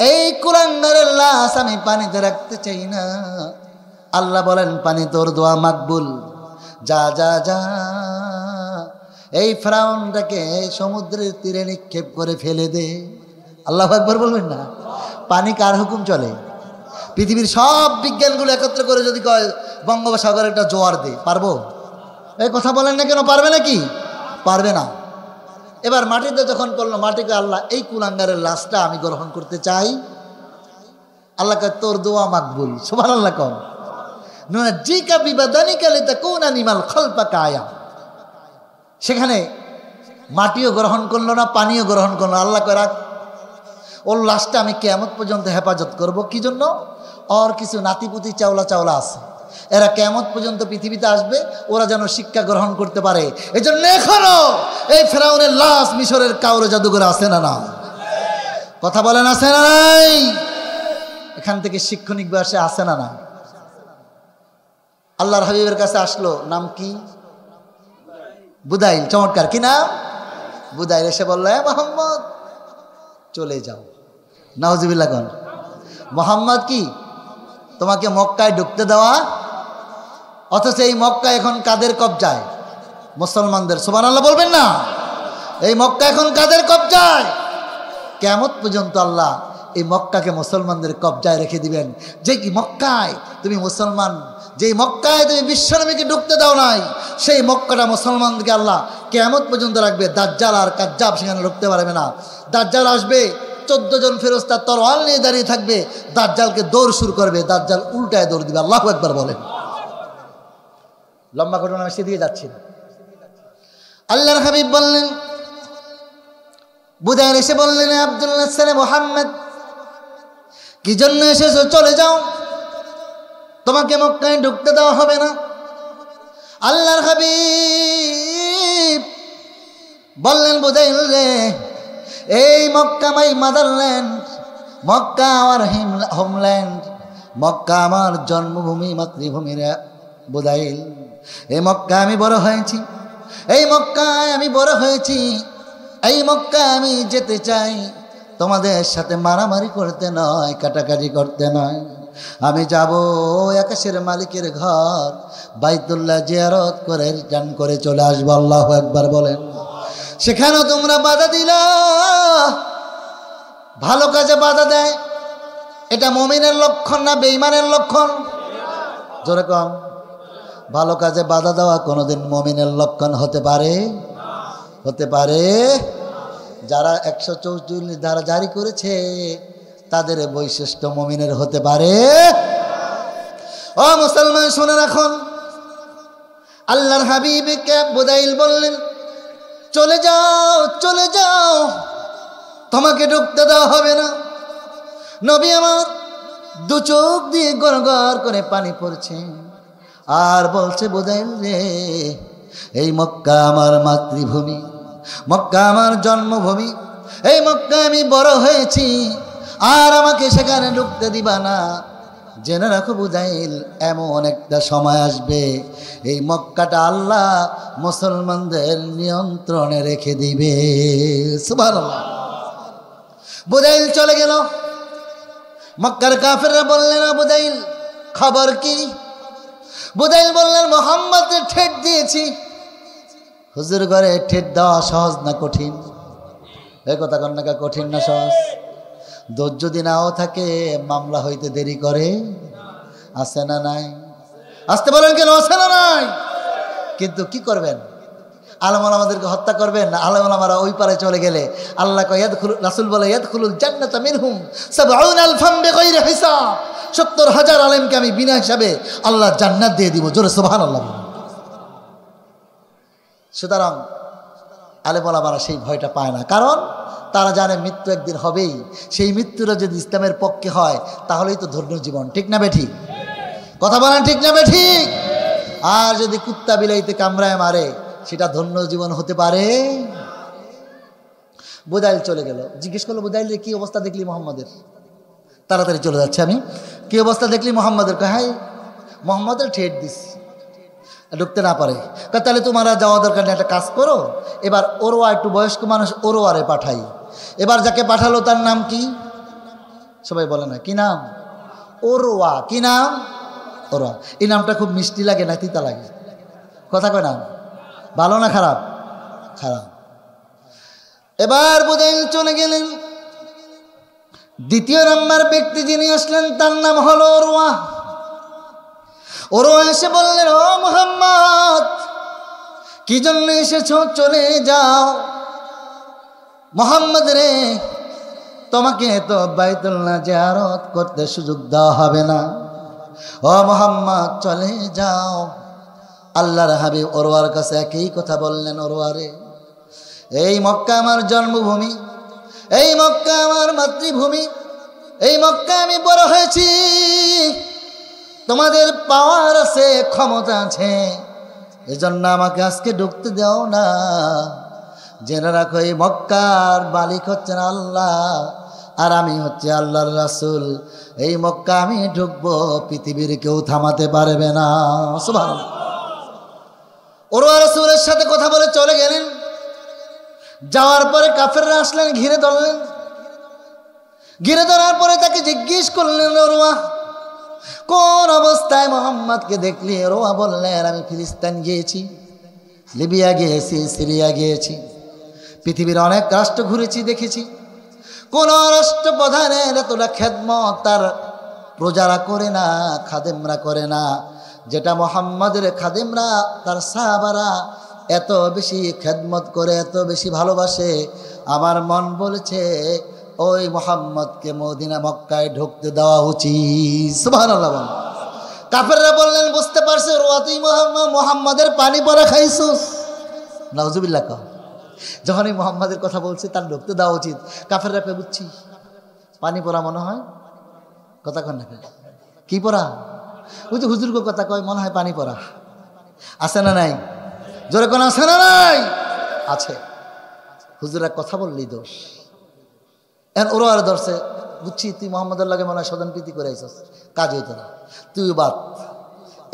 S1: এই কুলাঙ্গারের লাশ আমি পানিতে রাখতে চাই না। আল্লাহ বলেন, পানি তোর দোয়া মাকবুল, যা যা যা, এই ফেরাউনটাকে সমুদ্রের তীরে নিক্ষেপ করে ফেলে দে। আল্লাহু আকবার বলবেন না? পানি কার হুকুম চলে? পৃথিবীর সব বিজ্ঞানগুলো একত্র করে যদি কয় বঙ্গোপসাগরে একটা জোয়ার দে, পারবো? এই কথা বলেন না কেন? পারবে নাকি? পারবে না। এবার মাটিতে যখন করলো, মাটিকে আল্লাহ, এই কুলাঙ্গারের লাশটা আমি গ্রহণ করতে চাই। আল্লাহ কয়, তোর দোয়া মাকবুল। সুবহানাল্লাহ কোন? নুনাজ্জিকা বিবাদানিকা লিতাকুনা লিমান খালফাকা আয়া। সেখানে মাটিও গ্রহণ করলো না, পানিও গ্রহণ করলো না। আল্লাহ কয়, রাখ, ওর লাশটা আমি কিয়ামত পর্যন্ত হেফাজত করব। কি জন্য? ওর কিছু নাতিপুতি চাওলা চাওলা আছে, এরা কিয়ামত পর্যন্ত পৃথিবীতে আসবে, ওরা যেন শিক্ষা গ্রহণ করতে পারে। এই জন্য এখনো এই ফেরাউনের লাশ মিশরের কাউরে জাদুঘরে আছে না না? কথা বলেন, আছে না নাই? এখান থেকে শিক্ষণিক বয়সে আছে না না? আল্লাহর হাবিবের কাছে আসলো, নাম কি? বুদাইল। চমৎকার, কি নাম? বুদাইল। এসে বললো, মোহাম্মদ চলে যাও। নাউজুবিল্লাহ কোন? মোহাম্মদ কি তোমাকে মক্কায় ঢুকতে দেওয়া? অথচ এই মক্কা এখন কাদের কবজায়? মুসলমানদের। সুবহানাল্লাহ বলবেন না? এই মক্কা এখন কাদের কবজায়? কিয়ামত পর্যন্ত আল্লাহ এই মক্কাকে মুসলমানদের কবজায় রেখে দিবেন। যে কি মক্কায় তুমি মুসলমান, যেই মক্কায় তুমি বিশ্বনবীকে ঢুকতে দাও নাই, সেই মক্কাটা মুসলমানদেরকে আল্লাহ কিয়ামত পর্যন্ত রাখবে। দাজ্জাল আর কাজ্জাব সেখানে ঢুকতে পারবে না। দাজ্জাল আসবে, 14 জন ফেরেশতা তরোয়াল নিয়ে দাঁড়িয়ে থাকবে, দাজ্জালকে দৌড় শুরু করবে, দাজ্জাল উল্টায় দৌড় দিবে। আল্লাহু আকবার বলেন। লম্বা ঘটনা, আমি সেদিকে যাচ্ছি না। আল্লাহর হাবিব বললেন, বুদাইল এসে বললেন, আব্দুল্লাহ সালে মুহাম্মদ, কি জন্য এসেছো? চলে যাও, তোমাকে মক্কায় ঢুকতে দেওয়া হবে না। আল্লাহর হাবিব বললেন, বুদাইল রে, এই মক্কা মাই মাদারল্যান্ড, মক্কা আমার হোমল্যান্ড, মক্কা আমার জন্মভূমি, মাতৃভূমি রে বুদাইল। এই মক্কা আমি বড় হয়েছি, এই মক্কায় আমি বড় হয়েছি, এই মক্কা আমি যেতে চাই। তোমাদের সাথে মারামারি করতে নয়, কাটাকাটি করতে নয়। আমি যাব আকাশের মালিকের ঘর বাইতুল্লাহ জিয়ারত করে রিটার্ন করে চলে আসবো। আল্লাহু আকবার বলেন। সেখানেও তোমরা বাধা দিলা। ভালো কাজে বাধা দেয়, এটা মুমিনের লক্ষণ না বেঈমানের লক্ষণ? জোরে কম। ভালো কাজে বাধা দেওয়া কোনোদিন মুমিনের লক্ষণ হতে পারে? হতে পারে? যারা 144 ধারা জারি করেছে তাদের বৈশিষ্ট্য মুমিনের হতে পারে? ও মুসলমান শুনে রাখুন, আল্লাহর হাবিবকে বুদাইল বললেন, চলে যাও, চলে যাও, তোমাকে ঢুকতে দেওয়া হবে না। নবী আমার দু চোখ দিয়ে গড় গড় করে পানি পড়ছে আর বলছে, বুদাইল রে, এই মক্কা আমার মাতৃভূমি, মক্কা আমার জন্মভূমি, এই মক্কা আমি বড় হয়েছি, আর আমাকে সেখানে ঢুকতে দিবা না। জেনে রাখো বুদাইল, এমন একটা সময় আসবে এই মক্কাটা আল্লাহ মুসলমানদের নিয়ন্ত্রণে রেখে দিবে। সুবহানাল্লাহ। বুদাইল চলে গেল। মক্কার কাফেররা বললেন, বুদাইল খবর কি? বুদাইল বললেন, মুহাম্মদকে ঠেট দিয়েছি। হুজুর ঘরে ঠেট দেওয়া সহজ না কঠিন? এই কথা কন্যা, কঠিন না সহজ? দোষ যদি নাও থাকে মামলা হইতে দেরি করে, আছে না নাই? আসতে বলেন কেন, আছে না নাই? কিন্তু কি করবেন? আলেম ওলামাদেরকে হত্যা করবেন না? আলেম ওলামারা ওই পারে চলে গেলে আল্লাহ কয় রাসূল বলে ইয়াদখুলুল জান্নাতা মিনহুম ৭০ আলফাম বিগাইরি হিসাব। ৭০,০০০ আলেমকে আমি বিনা হিসাবে আল্লাহ জান্নাত দিয়ে দিব। জোরে সুবহানাল্লাহ। সুতরাং আলেম ওলামারা সেই ভয়টা পায় না, কারণ তারা জানে মৃত্যু একদিন হবেই। সেই মৃত্যুটা যদি ইসলামের পক্ষে হয় তাহলেই তো ধন্য জীবন। ঠিক না বেঠিক? কথা বলেন ঠিক না বেঠিক? আর যদি কুত্তা বিলাইতে কামড়ায় মারে সেটা ধন্য জীবন হতে পারে? বুদাইল চলে গেল। জিজ্ঞেস করলো, বুদাইলের কি অবস্থা দেখলি মোহাম্মদের? তাড়াতাড়ি চলে যাচ্ছে আমি। কি অবস্থা দেখলি মোহাম্মদের? হ্যাঁ, মোহাম্মদের ঠেট দিচ্ছি, ঢুকতে না পারে। তাহলে তোমার যাওয়া দরকার নেই, একটা কাজ করো, এবার ওরওয়া, একটু বয়স্ক মানুষ, ওরওয়ারে পাঠাই। এবার যাকে পাঠালো তার নাম কি? সবাই বলে না কি নাম? ওরওয়া। কি নাম? ওরওয়া। এই নামটা খুব মিষ্টি লাগে না তিতা লাগে? কথা কয় না? ভালো না খারাপ? খারাপ। এবার বুদাইল চলে গেলেন। দ্বিতীয় নাম্বার ব্যক্তি যিনি আসলেন তার নাম হলো ওরওয়া। ওরওয়া এসে বললেন, ও মুহাম্মদ, কি জন্য এসেছো? চলে যাও। মুহাম্মদ রে, তোমাকে তো বাইতুল্লাহ জিয়ারত করতে সুযোগ দেওয়া হবে না। ও মুহাম্মদ, চলে যাও। আল্লাহর হাবিব ওরওয়ার কাছে একই কথা বললেন, ওরওয়া রে, এই মক্কা আমার জন্মভূমি, এই মক্কা আমার মাতৃভূমি, এই মক্কা আমি বড় হয়েছি। তোমাদের পাওয়ার আছে, ক্ষমতা আছে, এজন্য আমাকে আজকে ঢুকতে দাও না। জেনে রাখো, এই মক্কার মালিক হচ্ছেন আল্লাহ, আর আমি হচ্ছে আল্লাহর রাসূল। এই মক্কা আমি ঢুকবো, পৃথিবীর কেউ থামাতে পারবে না। সুবহানাল্লাহ। ওরওয়া রাসূলের সাথে কথা বলে চলে গেলেন। যাওয়ার পরে কাফেররা আসলেন, ঘিরে ধরলেন। ঘিরে ধরার পরে তাকে জিজ্ঞেস করলেন, ওরওয়া কোন অবস্থায় মোহাম্মদকে দেখলি? ওরওয়া বললেন, আমি ফিলিস্তিন গিয়েছি, লিবিয়া গিয়েছি, সিরিয়া গিয়েছি, পৃথিবীর অনেক রাষ্ট্র ঘুরেছি, দেখেছি কোন রাষ্ট্রপ্রধানের এতটা খেদমত তার প্রজারা করে না, খাদেমরা করে না, যেটা মোহাম্মদের খাদেমরা, তার সাহাবারা এত বেশি খেদমত করে, এত বেশি ভালোবাসে। আমার মন বলেছে ওই মোহাম্মদকে মদিনা মক্কায় ঢুকতে দেওয়া উচিত। সুবহানাল্লাহ। কাফেররা বললেন, বুঝতে পারছে ওরওয়া, তুই মোহাম্মদের পানি পড়া খাইছস। নাউজুবিল্লাহ। যখন এই মোহাম্মদের কথা বলছে তার ঢুকতে দেওয়া উচিত, কাফেররা কে বুঝছি পানি পড়া মনে হয়। কথা কন না? কি পড়া? ওই তো হুজুরকে কথা কয়, মনে হয় পানি পড়া। আছে না নাই? জোরে কোন আছে না নাই? আছে। হুজুরা কথা বললেই দোষ। এখন ওরও আর ধরছে, বুঝছি তুই মোহাম্মদের লাগে মনে হয় স্বজন প্রীতি করে আইসস, কাজ হইতো না, তুই বাদ।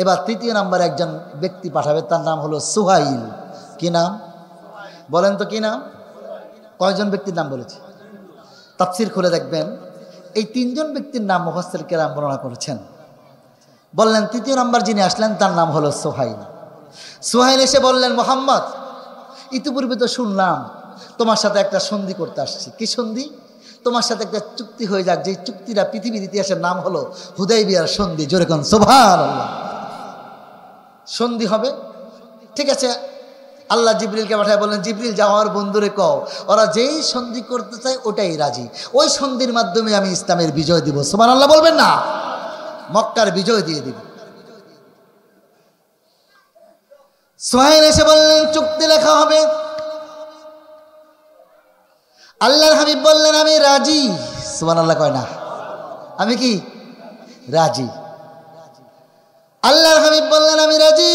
S1: এবার তৃতীয় নাম্বার একজন ব্যক্তি পাঠাবে, তার নাম হলো সুহাইল। কি নাম বলেন তো? কি নাম? কয়জন ব্যক্তির নাম বলেছি? তাফসীর খুলে দেখবেন, এই তিনজন ব্যক্তির নাম মুফাসসির কেরাম বর্ণনা করেছেন। বললেন তৃতীয় নাম্বার যিনি আসলেন তার নাম হলো সুহাইল। সুহাইল এসে বললেন, মুহাম্মদ, ইতিপূর্বে তো শুনলাম তোমার সাথে একটা সন্ধি করতে আসছি। কি সন্ধি? তোমার সাথে একটা চুক্তি হয়ে যাক, যে চুক্তিটা পৃথিবীর ইতিহাসের নাম হলো হুদাইবিয়ার সন্ধি। জোরে কোন সুবহানাল্লাহ। সন্ধি হবে, ঠিক আছে। আল্লাহ জিবরিলকে পাঠায় বললেন, জিবরিল যাওয়ার বন্ধুরে কও, ওরা যেই সন্ধি করতে চায় ওটাই রাজি, ওই সন্ধির মাধ্যমে আমি ইসলামের বিজয় দিব। সুবহানাল্লাহ বলবেন না? মক্কার বিজয় দিয়ে দিব। সুহাইল এসে বললেন, চুক্তি লেখা হবে। আল্লাহর হাবিব বললেন, আমি রাজি। সুবহানাল্লাহ কয় না? আমি কি রাজি? আল্লাহর হাবিব বললেন, আমি রাজি।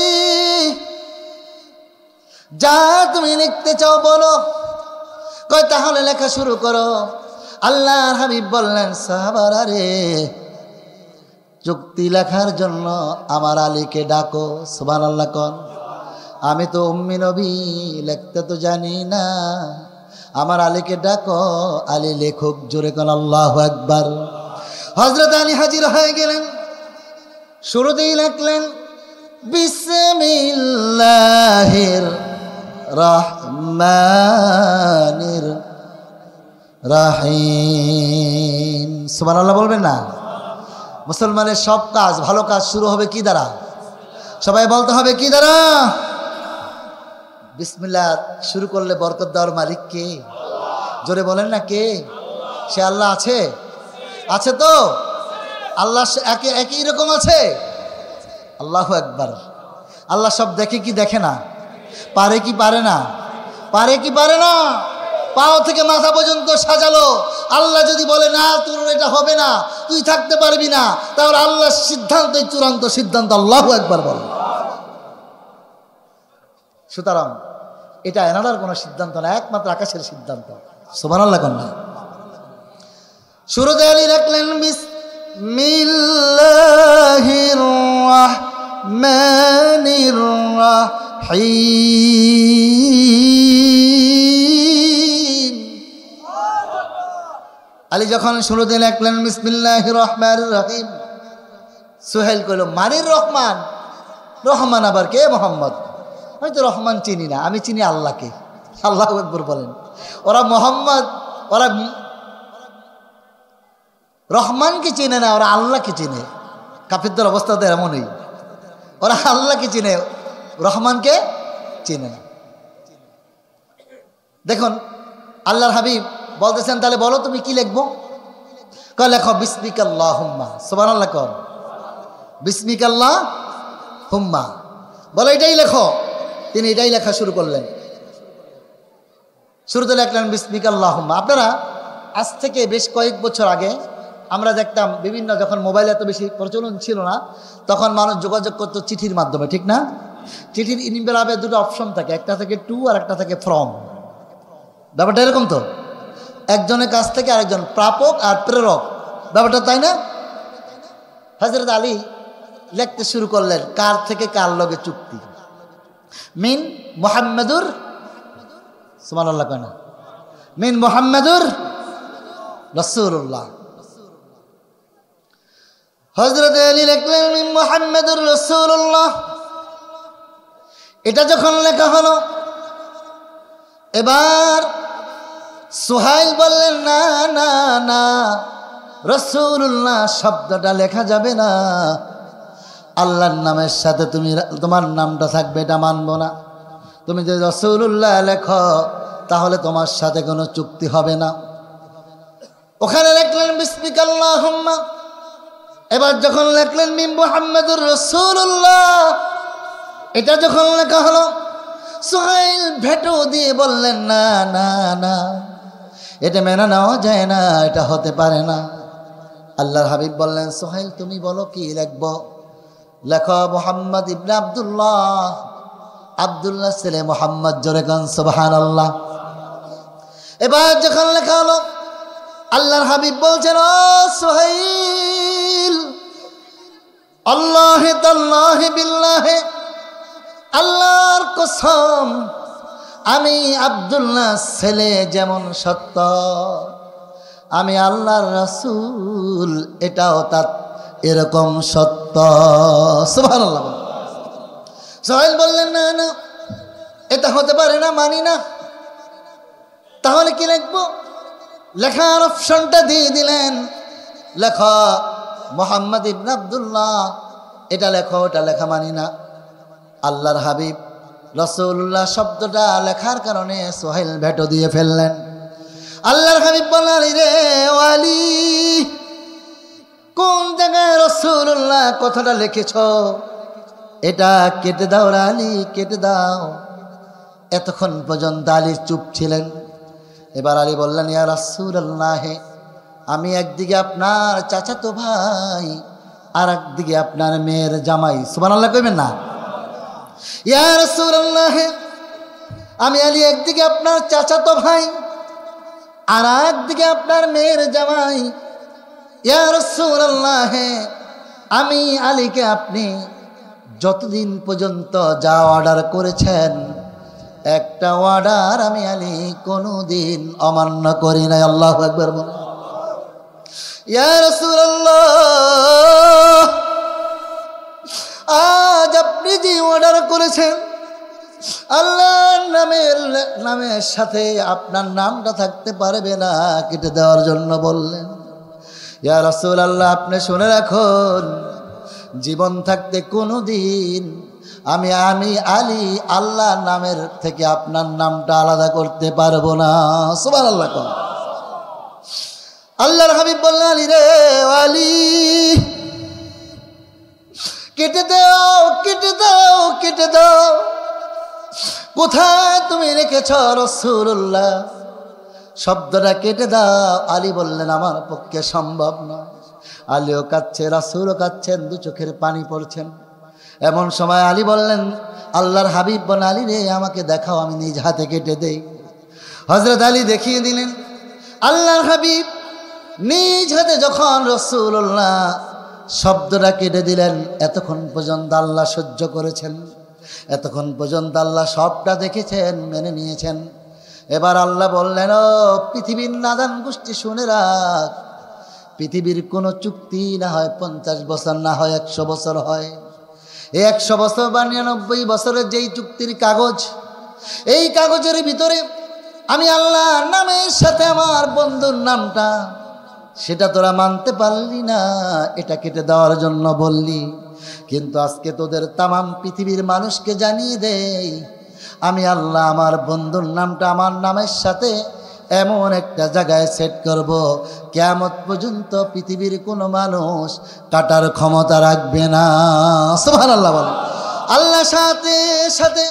S1: যা তুমি লিখতে চাও বলো। কয় তাহলে লেখা শুরু করো। আল্লাহর হাবিব বললেন, সাহাবারা রে, চুক্তি লেখার জন্য আমার আলীকে ডাকো। সুবহানাল্লাহ কোন? আমি তো উম্মি নবী, লিখতে তো জানি না। আমার আলীকে ডাকো, আলী লেখক, জোরে কোন আল্লাহু আকবার। হযরত আলী হাজির হয়ে গেলেন, শুরুতেই লিখলেন বিসমিল্লাহির রহমানির রহিম। সুবহানাল্লাহ বলবেন না? মুসলমানের সব কাজ, ভালো কাজ শুরু হবে কি দ্বারা? সবাই বলতে হবে কি দ্বারা? বিসমিল্লাহ শুরু করলে বরকত দেওয়ার মালিক কে? জোরে বলেন না কে? সে আল্লাহ আছে? আছে তো? আল্লাহ একই রকম আছে? আল্লাহু আকবার। আল্লাহ সব দেখে কি দেখে না? পারে কি পারে না? পারে কি পারে না? পাও থেকে মাথা পর্যন্ত সাজালো। আল্লাহ যদি বলে না তোর এটা হবে না, তুই থাকতে পারবি না, তাহলে আল্লাহর সিদ্ধান্তই চূড়ান্ত সিদ্ধান্ত। আল্লাহু আকবার বল। সুতরাং এটা এনাদার কোনো সিদ্ধান্ত না, একমাত্র আকাশের সিদ্ধান্ত। সুবহানাল্লাহ কন্যা। শুরুতে আলী রাখলেন বিসমিল্লাহির রাহমানির রাহিম। আলী যখন শুরুতে লিখলেন বিসমিল্লাহির রাহমানির রাহিম, সুহেল কইল মানির রহমান? রহমান আবার কে? মোহাম্মদ। আমি তো রহমান চিনি না, আমি চিনি আল্লাহকে। আল্লাহু আকবার বলেন। ওরা মোহাম্মদ, ওরা রহমানকে চেনে না, ওরা আল্লাহকে চেনে। কাফিরদের অবস্থা তো এমনই, ওরা আল্লাহকে চিনে, রহমানকে চিনে না। দেখুন আল্লাহর হাবিব বলতেছেন তাহলে বলো তুমি কি লিখবো? কয় লেখো বিসমিকাল্লাহুম্মা। সুবহানাল্লাহ কর। বিসমিকাল্লাহুম্মা বলো, এটাই লেখো। তিনি এটাই লেখা শুরু করলেন। শুরুতে লিখলেন বিসমিকাল্লাহুম্মা। আপনারা আজ থেকে বেশ কয়েক বছর আগে আমরা দেখতাম বিভিন্ন, যখন মোবাইল এত বেশি প্রচলন ছিল না, তখন মানুষ যোগাযোগ করতো চিঠির মাধ্যমে, ঠিক না? চিঠির ইনভেলপে দুটো অপশন থাকে, একটা থেকে টু আর একটা থেকে ফ্রম। ব্যাপারটা এরকম তো, একজনের কাছ থেকে আরেকজন, প্রাপক আর প্রেরক, ব্যাপারটা তাই না? হযরত আলী লিখতে শুরু করলেন কার থেকে কার লগে চুক্তি। মিন মুহাম্মাদুর, সুবহানাল্লাহ কেন, মিন মুহাম্মাদুর রাসূলুল্লাহ। হযরত আলী লিখলেন মিন মুহাম্মাদুর রাসূলুল্লাহ। এটা যখন লেখা হলো, এবার সুহাইল বললেন না না না, রাসূলুল্লাহ শব্দটা লেখা যাবে না, আল্লাহর নামের সাথে তুমি তোমার নামটা থাকবে, এটা মানবো না। তুমি যদি রাসূলুল্লাহ লেখো তাহলে তোমার সাথে কোনো চুক্তি হবে না। ওখানে লিখলেন বিসমিকাল্লাহুম্মা। এবার যখন লিখলেন মিন মুহাম্মাদুর রাসূলুল্লাহ, এটা যখন লেখা হলো, সুহাইল ভেটো দিয়ে বললেন না না না, এটা মেনে নেওয়া যায় না, এটা হতে পারে না। আল্লাহর হাবিব বললেন সুহাইল তুমি বলো কি লিখবো? লেখো মুহাম্মদ ইবনে আব্দুল্লাহ, আব্দুল্লাহ ছেলে মুহাম্মদ। জোরে কান সুবহানাল্লাহ। এবার যখন লেখা হলো, আল্লাহর হাবিব বলছেন ও সুহাইল, আল্লাহে তাল্লাহি বিল্লাহে, আল্লাহর কসম, আমি আব্দুল্লাহ ছেলে যেমন সত্য, আমি আল্লাহর রাসূল এটাও তার এরকম সত্য। সুবহানাল্লাহ। সুহাইল বললেন না না, এটা হতে পারে না, মানি না। তাহলে কি লিখবো? লেখার অপশনটা দিয়ে দিলেন, লেখা মুহাম্মদ ইবনে আব্দুল্লাহ, এটা লেখো, ওটা লেখা মানি না। আল্লাহর হাবিব রাসূলুল্লাহ শব্দটা লেখার কারণে সুহাইল ভেটো দিয়ে ফেললেন। আল্লাহর হাবিব বললেন রে ওয়ালি, কোন জায়গায় রাসূলুল্লাহ কথাটা লিখেছ? এটা কেটে দাও রে আলী, কেটে দাও। এতক্ষণ পর্যন্ত আলী চুপ ছিলেন। এবার আলী বললেন ইয়া রাসূলুল্লাহ, আমি একদিকে আপনার চাচাতো ভাই, আর একদিকে আপনার মেয়ের জামাই। সুবহানাল্লাহ কইবেন না? ইয়া রাসূলুল্লাহ, আমি আলী একদিকে আপনার চাচাতো ভাই, আর একদিকে আপনার মেয়ের জামাই। ইয়া রাসূলুল্লাহ, আমি আলীকে আপনি যতদিন পর্যন্ত যা অর্ডার করেছেন একটা অর্ডার আমি আলী কোনোদিন অমান্য করি নাই। আল্লাহু আকবার বলেন। ইয়া রাসূলুল্লাহ, আজ আপনি যে অর্ডার করেছেন আল্লাহর নামের সাথে আপনার নামটা থাকতে পারবে না, কেটে দেওয়ার জন্য বললেন। ইয়া রাসূলুল্লাহ, আপনি শুনে রাখুন, জীবন থাকতে কোনোদিন আমি আলী আল্লাহর নামের থেকে আপনার নামটা আলাদা করতে পারবো না। সুবহানাল্লাহ। আল্লাহর হাবিব বললেন, আলী রে আলী, কেটে দাও, কেটে দাও, কেটে দাও। কোথায় তুমি রেখেছ রাসূলুল্লাহ? শব্দটা কেটে দাও। আলী বললেন, আমার পক্ষে সম্ভব নয়। আলীও কাঁদছে, রাসূলও কাঁদছেন, দু চোখের পানি পড়ছেন। এমন সময় আলী বললেন, আল্লাহর হাবিব বলেন, আলী রে আমাকে দেখাও, আমি নিজ হাতে কেটে দেই। হযরত আলী দেখিয়ে দিলেন। আল্লাহর হাবিব নিজ হাতে যখন রাসূলুল্লাহ শব্দটা কেটে দিলেন, এতক্ষণ পর্যন্ত আল্লাহ সহ্য করেছেন, এতক্ষণ পর্যন্ত আল্লাহ সবটা দেখেছেন, মেনে নিয়েছেন। এবার আল্লাহ বললেন, ও পৃথিবীর নাদান গোষ্ঠী শুনে রাখ, পৃথিবীর কোনো চুক্তি না হয় 50 বছর, না হয় 100 বছর হয়। এই 100 বছর বা 99 বছরের যেই চুক্তির কাগজ, এই কাগজের ভিতরে আমি আল্লাহর নামের সাথে আমার বন্ধুর নামটা, সেটা তোরা মানতে পারলি না, এটা কেটে দেওয়ার জন্য বললি। কিন্তু আজকে তোদের তামাম পৃথিবীর মানুষকে জানিয়ে দেই, আমি আল্লাহ আমার বন্ধুর নামটা আমার নামের সাথে এমন একটা জায়গায় সেট করব, কিয়ামত পর্যন্ত পৃথিবীর কোনো মানুষ কাটার ক্ষমতা রাখবে না। সুবহানাল্লাহ বলেন। আল্লাহ সাথে সাথে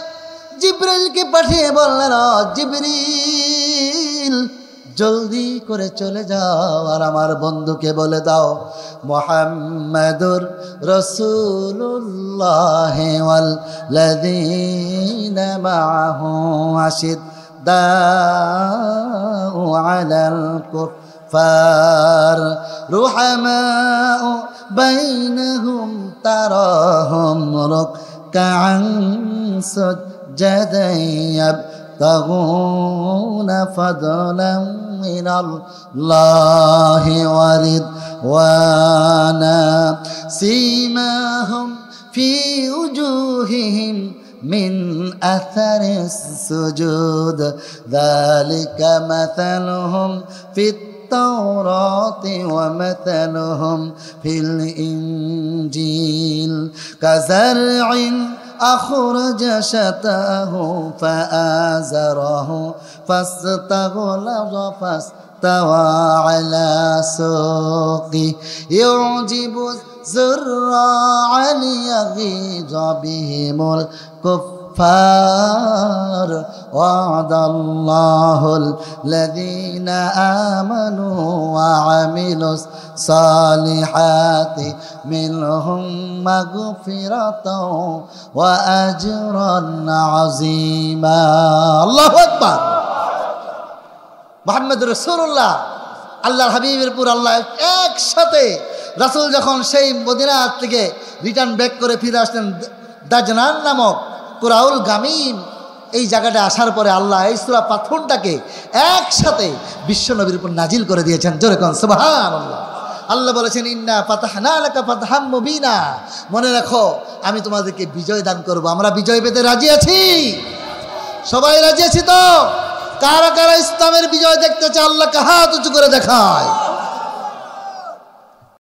S1: জিবরিলকে পাঠিয়ে বললেন, জিবরিল জলদি করে চলে যাও আর আমার বন্ধুকে বলে দাও, মুহাম্মাদুর রাসূলুল্লাহ ওয়াল্লাযীনা মাআহু আশিদ্দাউ আলাল কুফফার রুহামাউ বাইনাহুম তারাহুম রুকআন সুজদান يبتغون فضلا من الله ورضوانا سيماهم في وجوههم من أثر السجود ذلك مثلهم في التوراة ومثلهم في الإنجيل كزرع أخرج شطأه فآزره فاستغلظ فاستوى على سوقه يعجب الزراع ليغيظ بهم الكفار وعد الله الذين آمنوا وعملوا الصالحات منهم مغفرة وأجرا عظيما الله أكبر محمد رسول الله আল্লাহর হাবিবের পুর আল্লাহ একসাথে রাসূল যখন সেই মদিনা থেকে রিটার্ন ব্যাক করে ফিরে আসলেন দাজনান নামক কুরাউল গামিম এই জায়গাটা আসার পরে আল্লাহ এই সূরা পাথরটাকে একসাথে বিশ্ব নবীর উপর নাজিল করে দিয়েছেন। জোরে কোন সুবহানাল্লাহ। আল্লাহ বলেছেন, ইন্না ফাতাহনা লাকা ফাতহাম মুবিনা, মনে রাখো আমি তোমাদেরকে বিজয় দান করব। আমরা বিজয় পেতে রাজি আছি? সবাই রাজি আছি তো? কারা কারা ইসলামের বিজয় দেখতে চায় আল্লাহকে হাত উঁচু করে দেখায়।